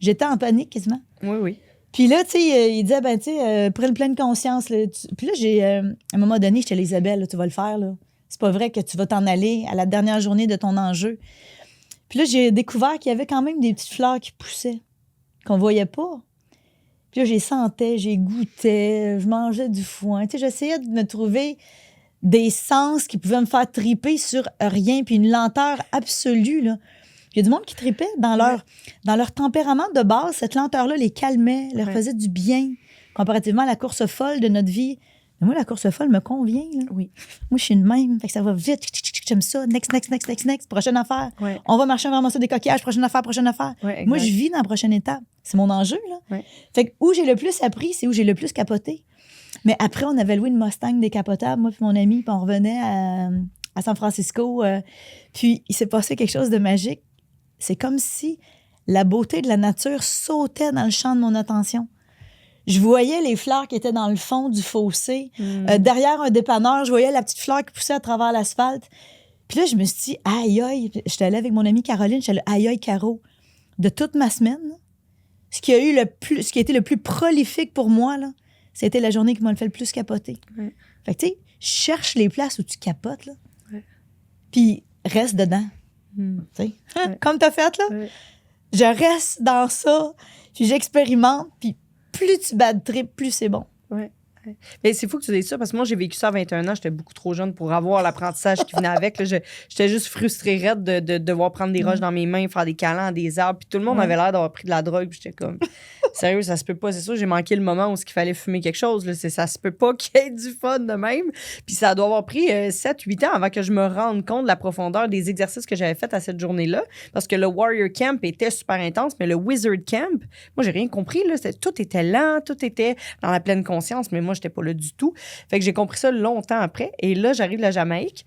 j'étais en panique quasiment. Oui. Puis là, tu sais, il disait, prends le pleine conscience. Là, Puis là, à un moment donné, j'étais Isabelle, là, tu vas le faire. Là. C'est pas vrai que tu vas t'en aller à la dernière journée de ton enjeu. Puis là, j'ai découvert qu'il y avait quand même des petites fleurs qui poussaient, qu'on voyait pas. Puis là, j'ai sentais, j'ai goûtais, je mangeais du foin. Tu sais, j'essayais de me trouver des sens qui pouvaient me faire triper sur rien, puis une lenteur absolue, là. Il y a du monde qui tripait dans leur tempérament de base. Cette lenteur-là les calmait, leur faisait du bien, comparativement à la course folle de notre vie. Mais moi, la course folle me convient. Là. Oui. Moi, je suis une même. Fait que ça va vite. J'aime ça. Next. Prochaine affaire. Ouais. On va marcher, on va ramasser des coquillages. Prochaine affaire. Ouais, moi, je vis dans la prochaine étape. C'est mon enjeu. Là. Ouais. Fait que où j'ai le plus appris, c'est où j'ai le plus capoté. Mais après, on avait loué une Mustang décapotable, moi et mon ami, puis on revenait à San Francisco. Puis il s'est passé quelque chose de magique. C'est comme si la beauté de la nature sautait dans le champ de mon attention. Je voyais les fleurs qui étaient dans le fond du fossé. Derrière un dépanneur, je voyais la petite fleur qui poussait à travers l'asphalte. Puis là, je me suis dit, aïe. J'étais allée avec mon amie Caroline, j'étais là, aïe, Caro. De toute ma semaine, ce qui a été le plus prolifique pour moi, là, c'était la journée qui m'a fait le plus capoter. Ouais. Fait que, tu sais, cherche les places où tu capotes, là. Ouais. Puis reste dedans. Tu sais, comme t'as fait, là. Ouais. Je reste dans ça, puis j'expérimente, puis plus tu bad trip, plus c'est bon. Ouais. Mais c'est fou que tu dises ça parce que moi, j'ai vécu ça à 21 ans. J'étais beaucoup trop jeune pour avoir l'apprentissage qui venait avec. Là, j'étais juste frustrée raide de devoir prendre des roches dans mes mains, faire des câlins à des arbres. Puis tout le monde avait l'air d'avoir pris de la drogue. Puis j'étais comme, sérieux, ça se peut pas. C'est sûr, j'ai manqué le moment où il fallait fumer quelque chose. Là. Ça se peut pas qu'il y ait du fun de même. Puis ça doit avoir pris 7-8 ans avant que je me rende compte de la profondeur des exercices que j'avais faits à cette journée-là. Parce que le Warrior Camp était super intense, mais le Wizard Camp, moi, j'ai rien compris. Là. Tout était lent, tout était dans la pleine conscience. Mais moi, j'étais pas là du tout. Fait que j'ai compris ça longtemps après. Et là, j'arrive de la Jamaïque.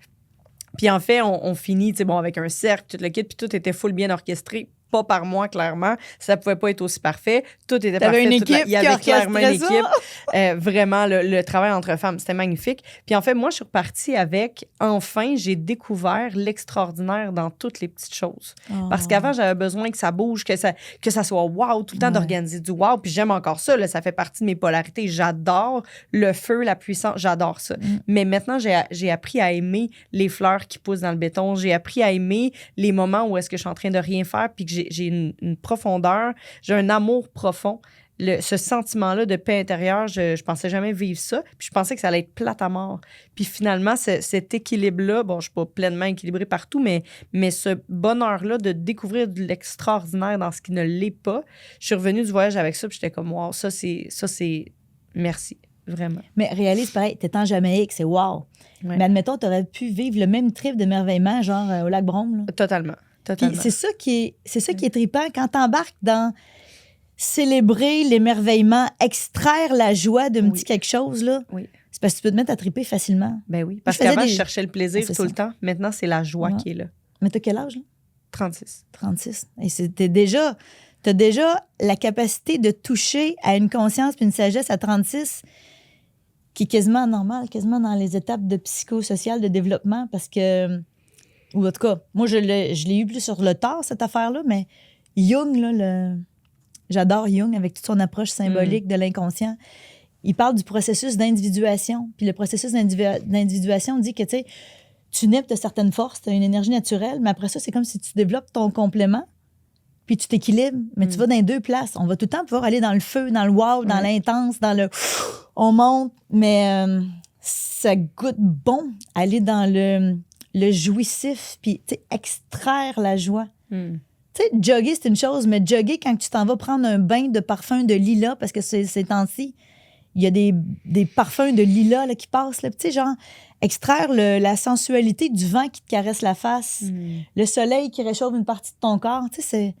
Puis en fait, on finit, tu sais, bon, avec un cercle, tout le kit, puis tout était full bien orchestré. Pas par moi, clairement. Ça pouvait pas être aussi parfait. Tout était parfait. Une équipe il y avait clairement une ça. équipe. Vraiment, le travail entre femmes, c'était magnifique. Puis en fait, moi, je suis repartie avec, enfin, j'ai découvert l'extraordinaire dans toutes les petites choses. Parce qu'avant, j'avais besoin que ça bouge, que ça soit wow, tout le temps d'organiser du wow. Puis j'aime encore ça, là, ça fait partie de mes polarités. J'adore le feu, la puissance, j'adore ça. Mais maintenant, j'ai appris à aimer les fleurs qui poussent dans le béton. J'ai appris à aimer les moments où est-ce que je suis en train de rien faire puis que j'ai une profondeur, j'ai un amour profond ce sentiment-là de paix intérieure, je pensais jamais vivre ça. Puis je pensais que ça allait être plate à mort. Puis finalement, cet équilibre-là, bon, je suis pas pleinement équilibrée partout, mais ce bonheur-là de découvrir de l'extraordinaire dans ce qui ne l'est pas, je suis revenue du voyage avec ça, puis j'étais comme, wow, ça, c'est merci, vraiment. Mais réalise, pareil, t'es en Jamaïque, c'est wow. Ouais. Mais admettons, t'aurais pu vivre le même trip d'émerveillement, genre au lac Brome, là. Totalement. Puis c'est ça qui est trippant quand t'embarques dans célébrer l'émerveillement, extraire la joie d'un petit quelque chose, là. Oui. C'est parce que tu peux te mettre à tripper facilement. Ben oui. Parce qu'avant, je cherchais le plaisir tout le temps. Maintenant, c'est la joie qui est là. Mais t'as quel âge, là? 36. 36. Et t'as déjà la capacité de toucher à une conscience puis une sagesse à 36 qui est quasiment normale, quasiment dans les étapes de psychosocial de développement, parce que, ou en tout cas, moi, je l'ai eu plus sur le tard, cette affaire-là, mais Jung, là, j'adore Jung avec toute son approche symbolique de l'inconscient. Il parle du processus d'individuation. Puis le processus d'individuation dit que, tu sais, tu nais, tu as certaines forces, tu as une énergie naturelle, mais après ça, c'est comme si tu développes ton complément, puis tu t'équilibres, mais tu vas dans les deux places. On va tout le temps pouvoir aller dans le feu, dans le wow, dans l'intense, dans le on monte, mais ça goûte bon aller dans le jouissif, puis extraire la joie. Tu sais, jogger, c'est une chose, mais jogger quand tu t'en vas prendre un bain de parfum de lilas, parce que ces temps-ci, il y a des parfums de lilas là, qui passent, là, tu sais, genre extraire la sensualité du vent qui te caresse la face, le soleil qui réchauffe une partie de ton corps, tu sais, c'est...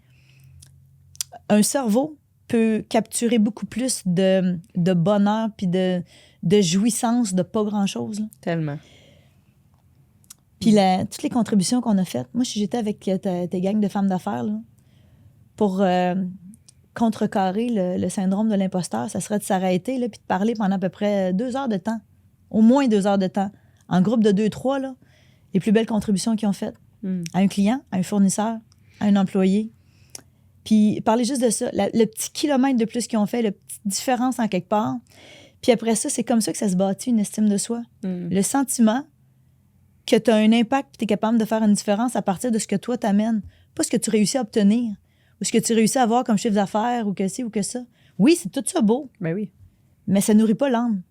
Un cerveau peut capturer beaucoup plus de bonheur puis de jouissance de pas grand-chose, là. Tellement. Puis toutes les contributions qu'on a faites, moi, si j'étais avec tes gangs de femmes d'affaires, là, pour contrecarrer le syndrome de l'imposteur, ça serait de s'arrêter là, puis de parler pendant à peu près 2 heures de temps, au moins 2 heures de temps, en groupe de 2-3, là, les plus belles contributions qu'ils ont faites à un client, à un fournisseur, à un employé. Puis parler juste de ça, le petit kilomètre de plus qu'ils ont fait, la petite différence en quelque part. Puis après ça, c'est comme ça que ça se bâtit, une estime de soi. Le sentiment que tu as un impact et tu es capable de faire une différence à partir de ce que toi t'amènes, pas ce que tu réussis à obtenir ou ce que tu réussis à avoir comme chiffre d'affaires ou que ci ou que ça. Oui, c'est tout ça beau. Ben oui. Mais ça nourrit pas l'âme.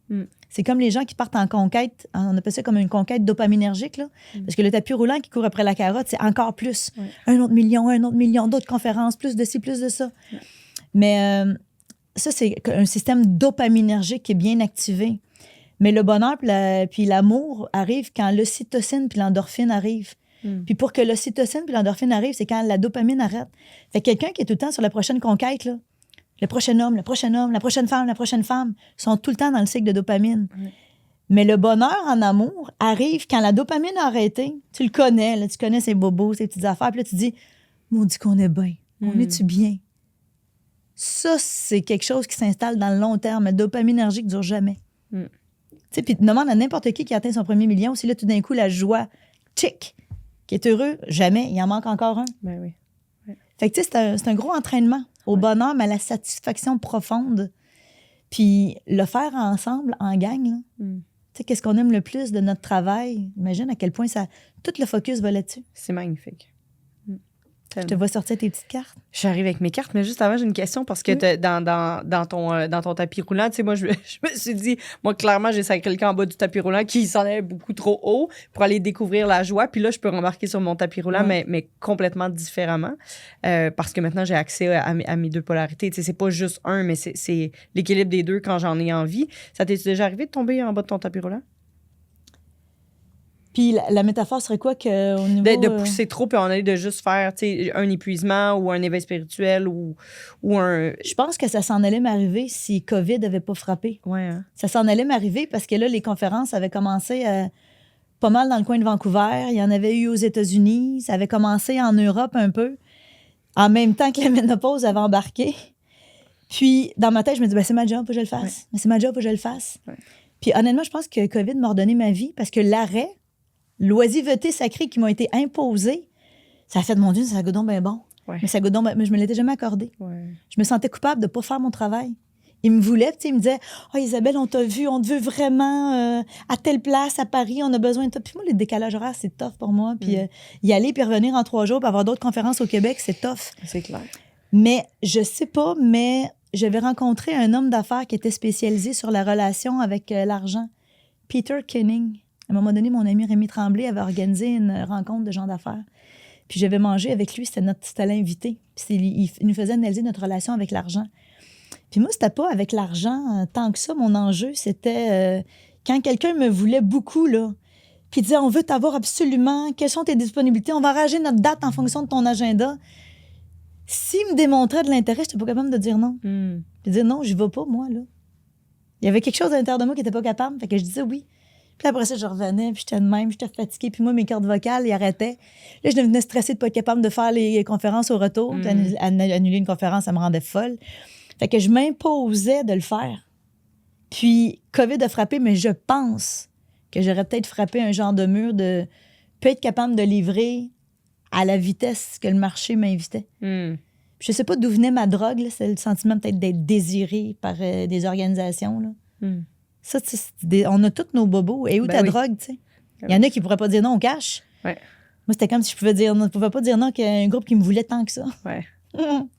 C'est comme les gens qui partent en conquête, on appelle ça comme une conquête dopaminergique, là, parce que le tapis roulant qui court après la carotte, c'est encore plus. Un autre million, d'autres conférences, plus de ci, plus de ça. Mais ça, c'est un système dopaminergique qui est bien activé. Mais le bonheur puis l'amour arrive quand l'ocytocine puis l'endorphine arrivent. Puis pour que l'ocytocine puis l'endorphine arrivent, c'est quand la dopamine arrête. Fait que quelqu'un qui est tout le temps sur la prochaine conquête, là, le prochain homme, la prochaine femme, sont tout le temps dans le cycle de dopamine. Mais le bonheur en amour arrive quand la dopamine a arrêté. Tu le connais, là, tu connais ses bobos, ses petites affaires. Puis là, tu dis, maudit qu'on est bien. On est-tu bien? Ça, c'est quelque chose qui s'installe dans le long terme. La dopaminergie ne dure jamais. Tu sais, puis demande à n'importe qui atteint son premier million, si là, tout d'un coup, la joie, tchic, qui est heureux, jamais. Il en manque encore un. Ben oui. Fait que, tu sais, c'est un gros entraînement au bonheur, mais à la satisfaction profonde. Puis le faire ensemble, en gang, là. Tu sais, qu'est-ce qu'on aime le plus de notre travail? Imagine à quel point tout le focus va là-dessus. C'est magnifique. Je te vois sortir tes petites cartes. J'arrive avec mes cartes, mais juste avant, j'ai une question parce que dans ton tapis roulant, tu sais, moi, je me suis dit, moi, clairement, j'ai sacré le camp en bas du tapis roulant qui s'en allait beaucoup trop haut pour aller découvrir la joie. Puis là, je peux rembarquer sur mon tapis roulant, mais complètement différemment parce que maintenant, j'ai accès à mes deux polarités. Tu sais, c'est pas juste un, mais c'est l'équilibre des deux quand j'en ai envie. Ça t'est déjà arrivé de tomber en bas de ton tapis roulant? Puis la métaphore serait quoi qu'au niveau... De pousser trop, puis on allait de juste faire un épuisement ou un éveil spirituel ou un... Je pense que ça s'en allait m'arriver si COVID n'avait pas frappé. Ouais, hein? Ça s'en allait m'arriver parce que là, les conférences avaient commencé pas mal dans le coin de Vancouver. Il y en avait eu aux États-Unis. Ça avait commencé en Europe un peu. En même temps que la ménopause avait embarqué. Puis, dans ma tête, je me dis, c'est ma job, faut que je le fasse. Ouais. Mais c'est ma job, faut que je le fasse. Ouais. Puis, honnêtement, je pense que COVID m'a redonné ma vie parce que l'arrêt, l'oisiveté sacrée qui m'a été imposée, ça a fait de mon Dieu, ça goûte donc bien bon. Ouais. Mais ça goûte donc mais je me l'étais jamais accordé. Ouais. Je me sentais coupable de ne pas faire mon travail. Il me voulait, tu sais, il me disait « Ah, Isabelle, on t'a vu, on te veut vraiment à telle place, à Paris, on a besoin de toi. » Puis moi, les décalages horaires, c'est tough pour moi. Puis y aller, puis revenir en 3 jours, puis avoir d'autres conférences au Québec, c'est tough. C'est clair. Mais je sais pas, mais j'avais rencontré un homme d'affaires qui était spécialisé sur la relation avec l'argent, Peter Kenning. À un moment donné, mon ami Rémi Tremblay avait organisé une rencontre de gens d'affaires. Puis j'avais mangé avec lui, c'était l'invité. Puis il nous faisait analyser notre relation avec l'argent. Puis moi, c'était pas avec l'argent tant que ça. Mon enjeu, c'était quand quelqu'un me voulait beaucoup, là, puis il disait, on veut t'avoir absolument, quelles sont tes disponibilités, on va arranger notre date en fonction de ton agenda. S'il me démontrait de l'intérêt, je n'étais pas capable de dire non. Puis dire non, je vais pas, moi, là. Il y avait quelque chose à l'intérieur de moi qui n'était pas capable, fait que je disais oui. Puis après ça, je revenais, puis j'étais de même, j'étais fatiguée. Puis moi, mes cordes vocales, ils arrêtaient. Là, je devenais stressée de ne pas être capable de faire les conférences au retour. Annuler une conférence, ça me rendait folle. Fait que je m'imposais de le faire. Puis, COVID a frappé, mais je pense que j'aurais peut-être frappé un genre de mur de pas être capable de livrer à la vitesse que le marché m'invitait. Je sais pas d'où venait ma drogue, là. C'est le sentiment peut-être d'être désiré par des organisations, là. Ça, on a tous nos bobos. Et où ta drogue, tu sais? Il y en a qui ne pourraient pas dire non au cash. Ouais. Moi, c'était comme si je ne pouvais pas dire non qu'il y a un groupe qui me voulait tant que ça. Ouais.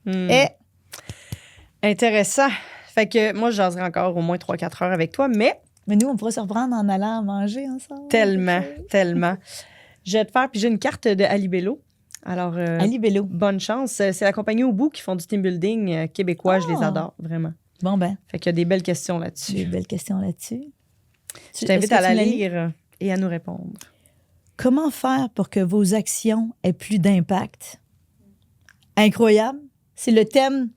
Et... Intéressant. Fait que moi, je jaserais encore au moins 3-4 heures avec toi, mais nous, on pourrait se reprendre en allant manger ensemble. Tellement. Je vais te faire piger une carte de Alibello. Alors, Alibello. Bonne chance. C'est la compagnie Au Bout qui font du team building québécois. Je les adore, vraiment. Bon, ben. Fait qu'il y a des belles questions là-dessus. Je t'invite à la lire et à nous répondre. Comment faire pour que vos actions aient plus d'impact? Incroyable. C'est le thème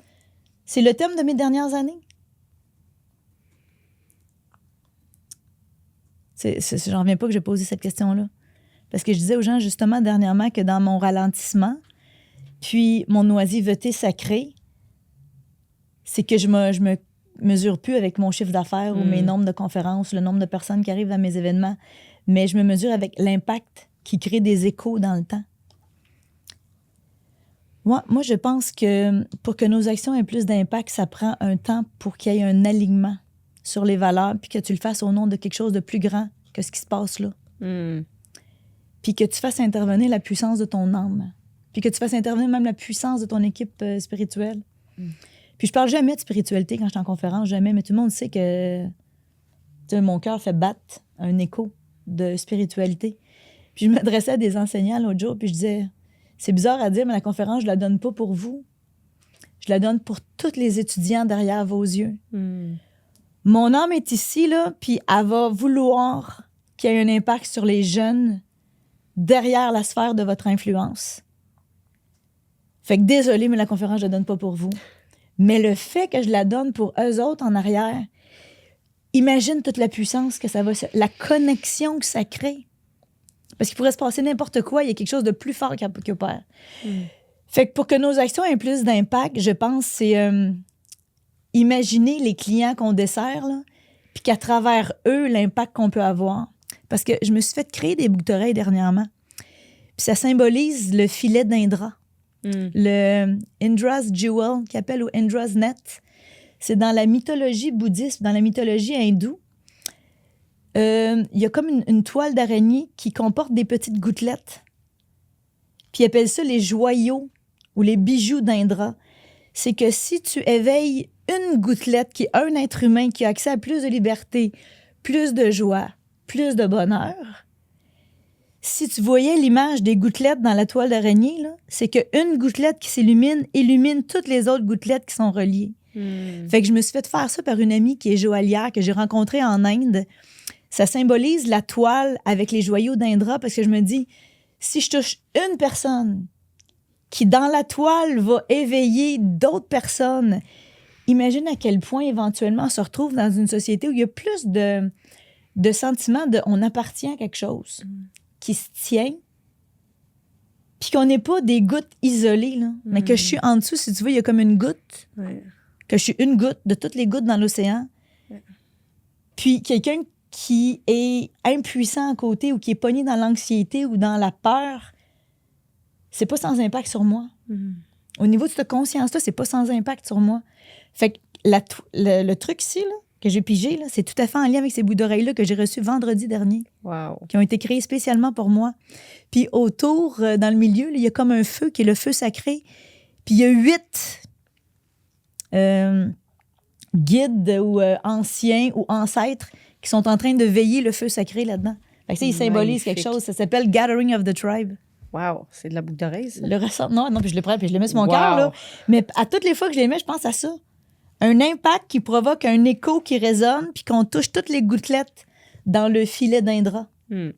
de mes dernières années. J'en reviens pas que j'ai posé cette question-là. Parce que je disais aux gens, justement, dernièrement, que dans mon ralentissement, puis mon oisiveté sacrée, c'est que je me mesure plus avec mon chiffre d'affaires ou mes nombres de conférences, le nombre de personnes qui arrivent à mes événements, mais je me mesure avec l'impact qui crée des échos dans le temps. Moi, je pense que pour que nos actions aient plus d'impact, ça prend un temps pour qu'il y ait un alignement sur les valeurs, puis que tu le fasses au nom de quelque chose de plus grand que ce qui se passe là. Puis que tu fasses intervenir la puissance de ton âme. Puis que tu fasses intervenir même la puissance de ton équipe spirituelle. Puis je parle jamais de spiritualité quand je suis en conférence, jamais, mais tout le monde sait que mon cœur fait battre un écho de spiritualité. Puis je m'adressais à des enseignants l'autre jour, puis je disais, c'est bizarre à dire, mais la conférence, je la donne pas pour vous. Je la donne pour tous les étudiants derrière vos yeux. Mon âme est ici, là, puis elle va vouloir qu'il y ait un impact sur les jeunes derrière la sphère de votre influence. Fait que désolé, mais la conférence, je la donne pas pour vous. Mais le fait que je la donne pour eux autres en arrière, imagine toute la puissance que ça va... La connexion que ça crée. Parce qu'il pourrait se passer n'importe quoi, il y a quelque chose de plus fort qui opère. Fait que pour que nos actions aient plus d'impact, je pense, c'est imaginer les clients qu'on dessert, là, puis qu'à travers eux, l'impact qu'on peut avoir. Parce que je me suis fait créer des boucles d'oreilles dernièrement. Puis ça symbolise le filet d'Indra. Le Indra's Jewel, qu'il appelle, ou Indra's Net. C'est dans la mythologie bouddhiste, dans la mythologie hindoue. Il y a comme une toile d'araignée qui comporte des petites gouttelettes. Puis ils appellent ça les joyaux ou les bijoux d'Indra. C'est que si tu éveilles une gouttelette qui est un être humain qui a accès à plus de liberté, plus de joie, plus de bonheur, si tu voyais l'image des gouttelettes dans la toile d'araignée, là, c'est qu'une gouttelette qui s'illumine illumine toutes les autres gouttelettes qui sont reliées. Fait que je me suis fait faire ça par une amie qui est joaillière que j'ai rencontrée en Inde. Ça symbolise la toile avec les joyaux d'Indra parce que je me dis, si je touche une personne qui, dans la toile, va éveiller d'autres personnes, imagine à quel point, éventuellement, on se retrouve dans une société où il y a plus de sentiment de on appartient à quelque chose qui se tient, puis qu'on n'est pas des gouttes isolées, là, mais que je suis en dessous, si tu veux, il y a comme une goutte, que je suis une goutte de toutes les gouttes dans l'océan. Puis quelqu'un qui est impuissant à côté ou qui est pogné dans l'anxiété ou dans la peur, c'est pas sans impact sur moi. Au niveau de cette conscience-là, c'est pas sans impact sur moi. Fait que le truc ici, là, que j'ai pigé, là, c'est tout à fait en lien avec ces bouts d'oreilles-là que j'ai reçus vendredi dernier. Wow. Qui ont été créés spécialement pour moi. Puis autour, dans le milieu, il y a comme un feu qui est le feu sacré. Puis il y a 8 guides ou anciens ou ancêtres qui sont en train de veiller le feu sacré là-dedans. Fait que, ça, ils symbolisent quelque chose. Ça s'appelle Gathering of the Tribe. Wow, c'est de la boucle d'oreille, ça? Le ressort, non, puis je le prends, puis je le mets sur mon cœur, là. Mais à toutes les fois que je les mets, je pense à ça. Un impact qui provoque un écho qui résonne, puis qu'on touche toutes les gouttelettes dans le filet d'un drap. Ben,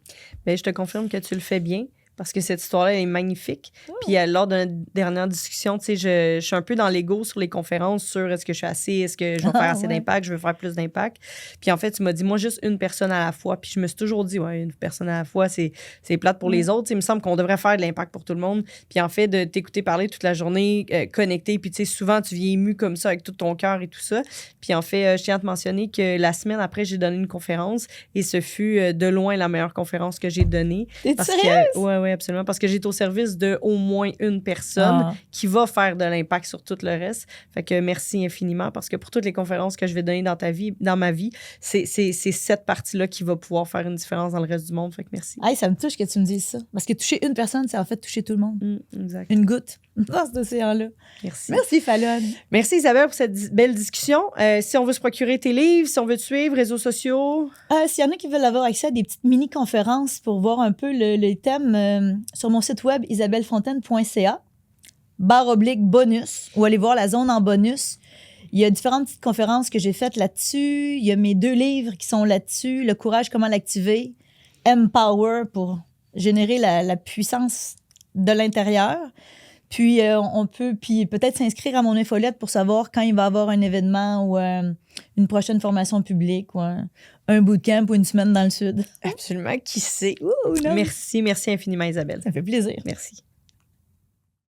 je te confirme que tu le fais bien. Parce que cette histoire-là est magnifique. Puis lors de notre dernière discussion, tu sais, je suis un peu dans l'ego sur les conférences, sur est-ce que je suis assez, est-ce que je vais faire assez d'impact, je veux faire plus d'impact. Puis en fait, tu m'as dit, moi, juste une personne à la fois. Puis je me suis toujours dit, ouais, une personne à la fois, c'est plate pour les autres. Tu sais, il me semble qu'on devrait faire de l'impact pour tout le monde. Puis en fait, de t'écouter parler toute la journée, connecté. Puis tu sais, souvent, tu viens ému comme ça avec tout ton cœur et tout ça. Puis en fait, je tiens à te mentionner que la semaine après, j'ai donné une conférence et ce fut de loin la meilleure conférence que j'ai donnée. T'es sérieuse? Oui, absolument. Parce que j'étais au service de au moins une personne qui va faire de l'impact sur tout le reste. Fait que merci infiniment parce que pour toutes les conférences que je vais donner dans ma vie, c'est cette partie-là qui va pouvoir faire une différence dans le reste du monde. Fait que merci. Hey, ça me touche que tu me dises ça. Parce que toucher une personne, c'est en fait toucher tout le monde. Exact. Une goutte dans cet océan-là. Merci. Merci, Fallon. Merci, Isabelle, pour cette belle discussion. Si on veut se procurer tes livres, si on veut te suivre, réseaux sociaux... S'il y en a qui veulent avoir accès à des petites mini-conférences pour voir un peu les thèmes, sur mon site web isabellefontaine.ca, /bonus, ou aller voir la zone en bonus. Il y a différentes petites conférences que j'ai faites là-dessus. Il y a mes 2 livres qui sont là-dessus. Le courage, comment l'activer. Empower pour générer la puissance de l'intérieur. Puis, on peut peut-être s'inscrire à mon infolette pour savoir quand il va y avoir un événement ou une prochaine formation publique ou un bootcamp ou une semaine dans le sud. Absolument. Qui sait? Ouh, merci infiniment, Isabelle. Ça fait plaisir. Merci.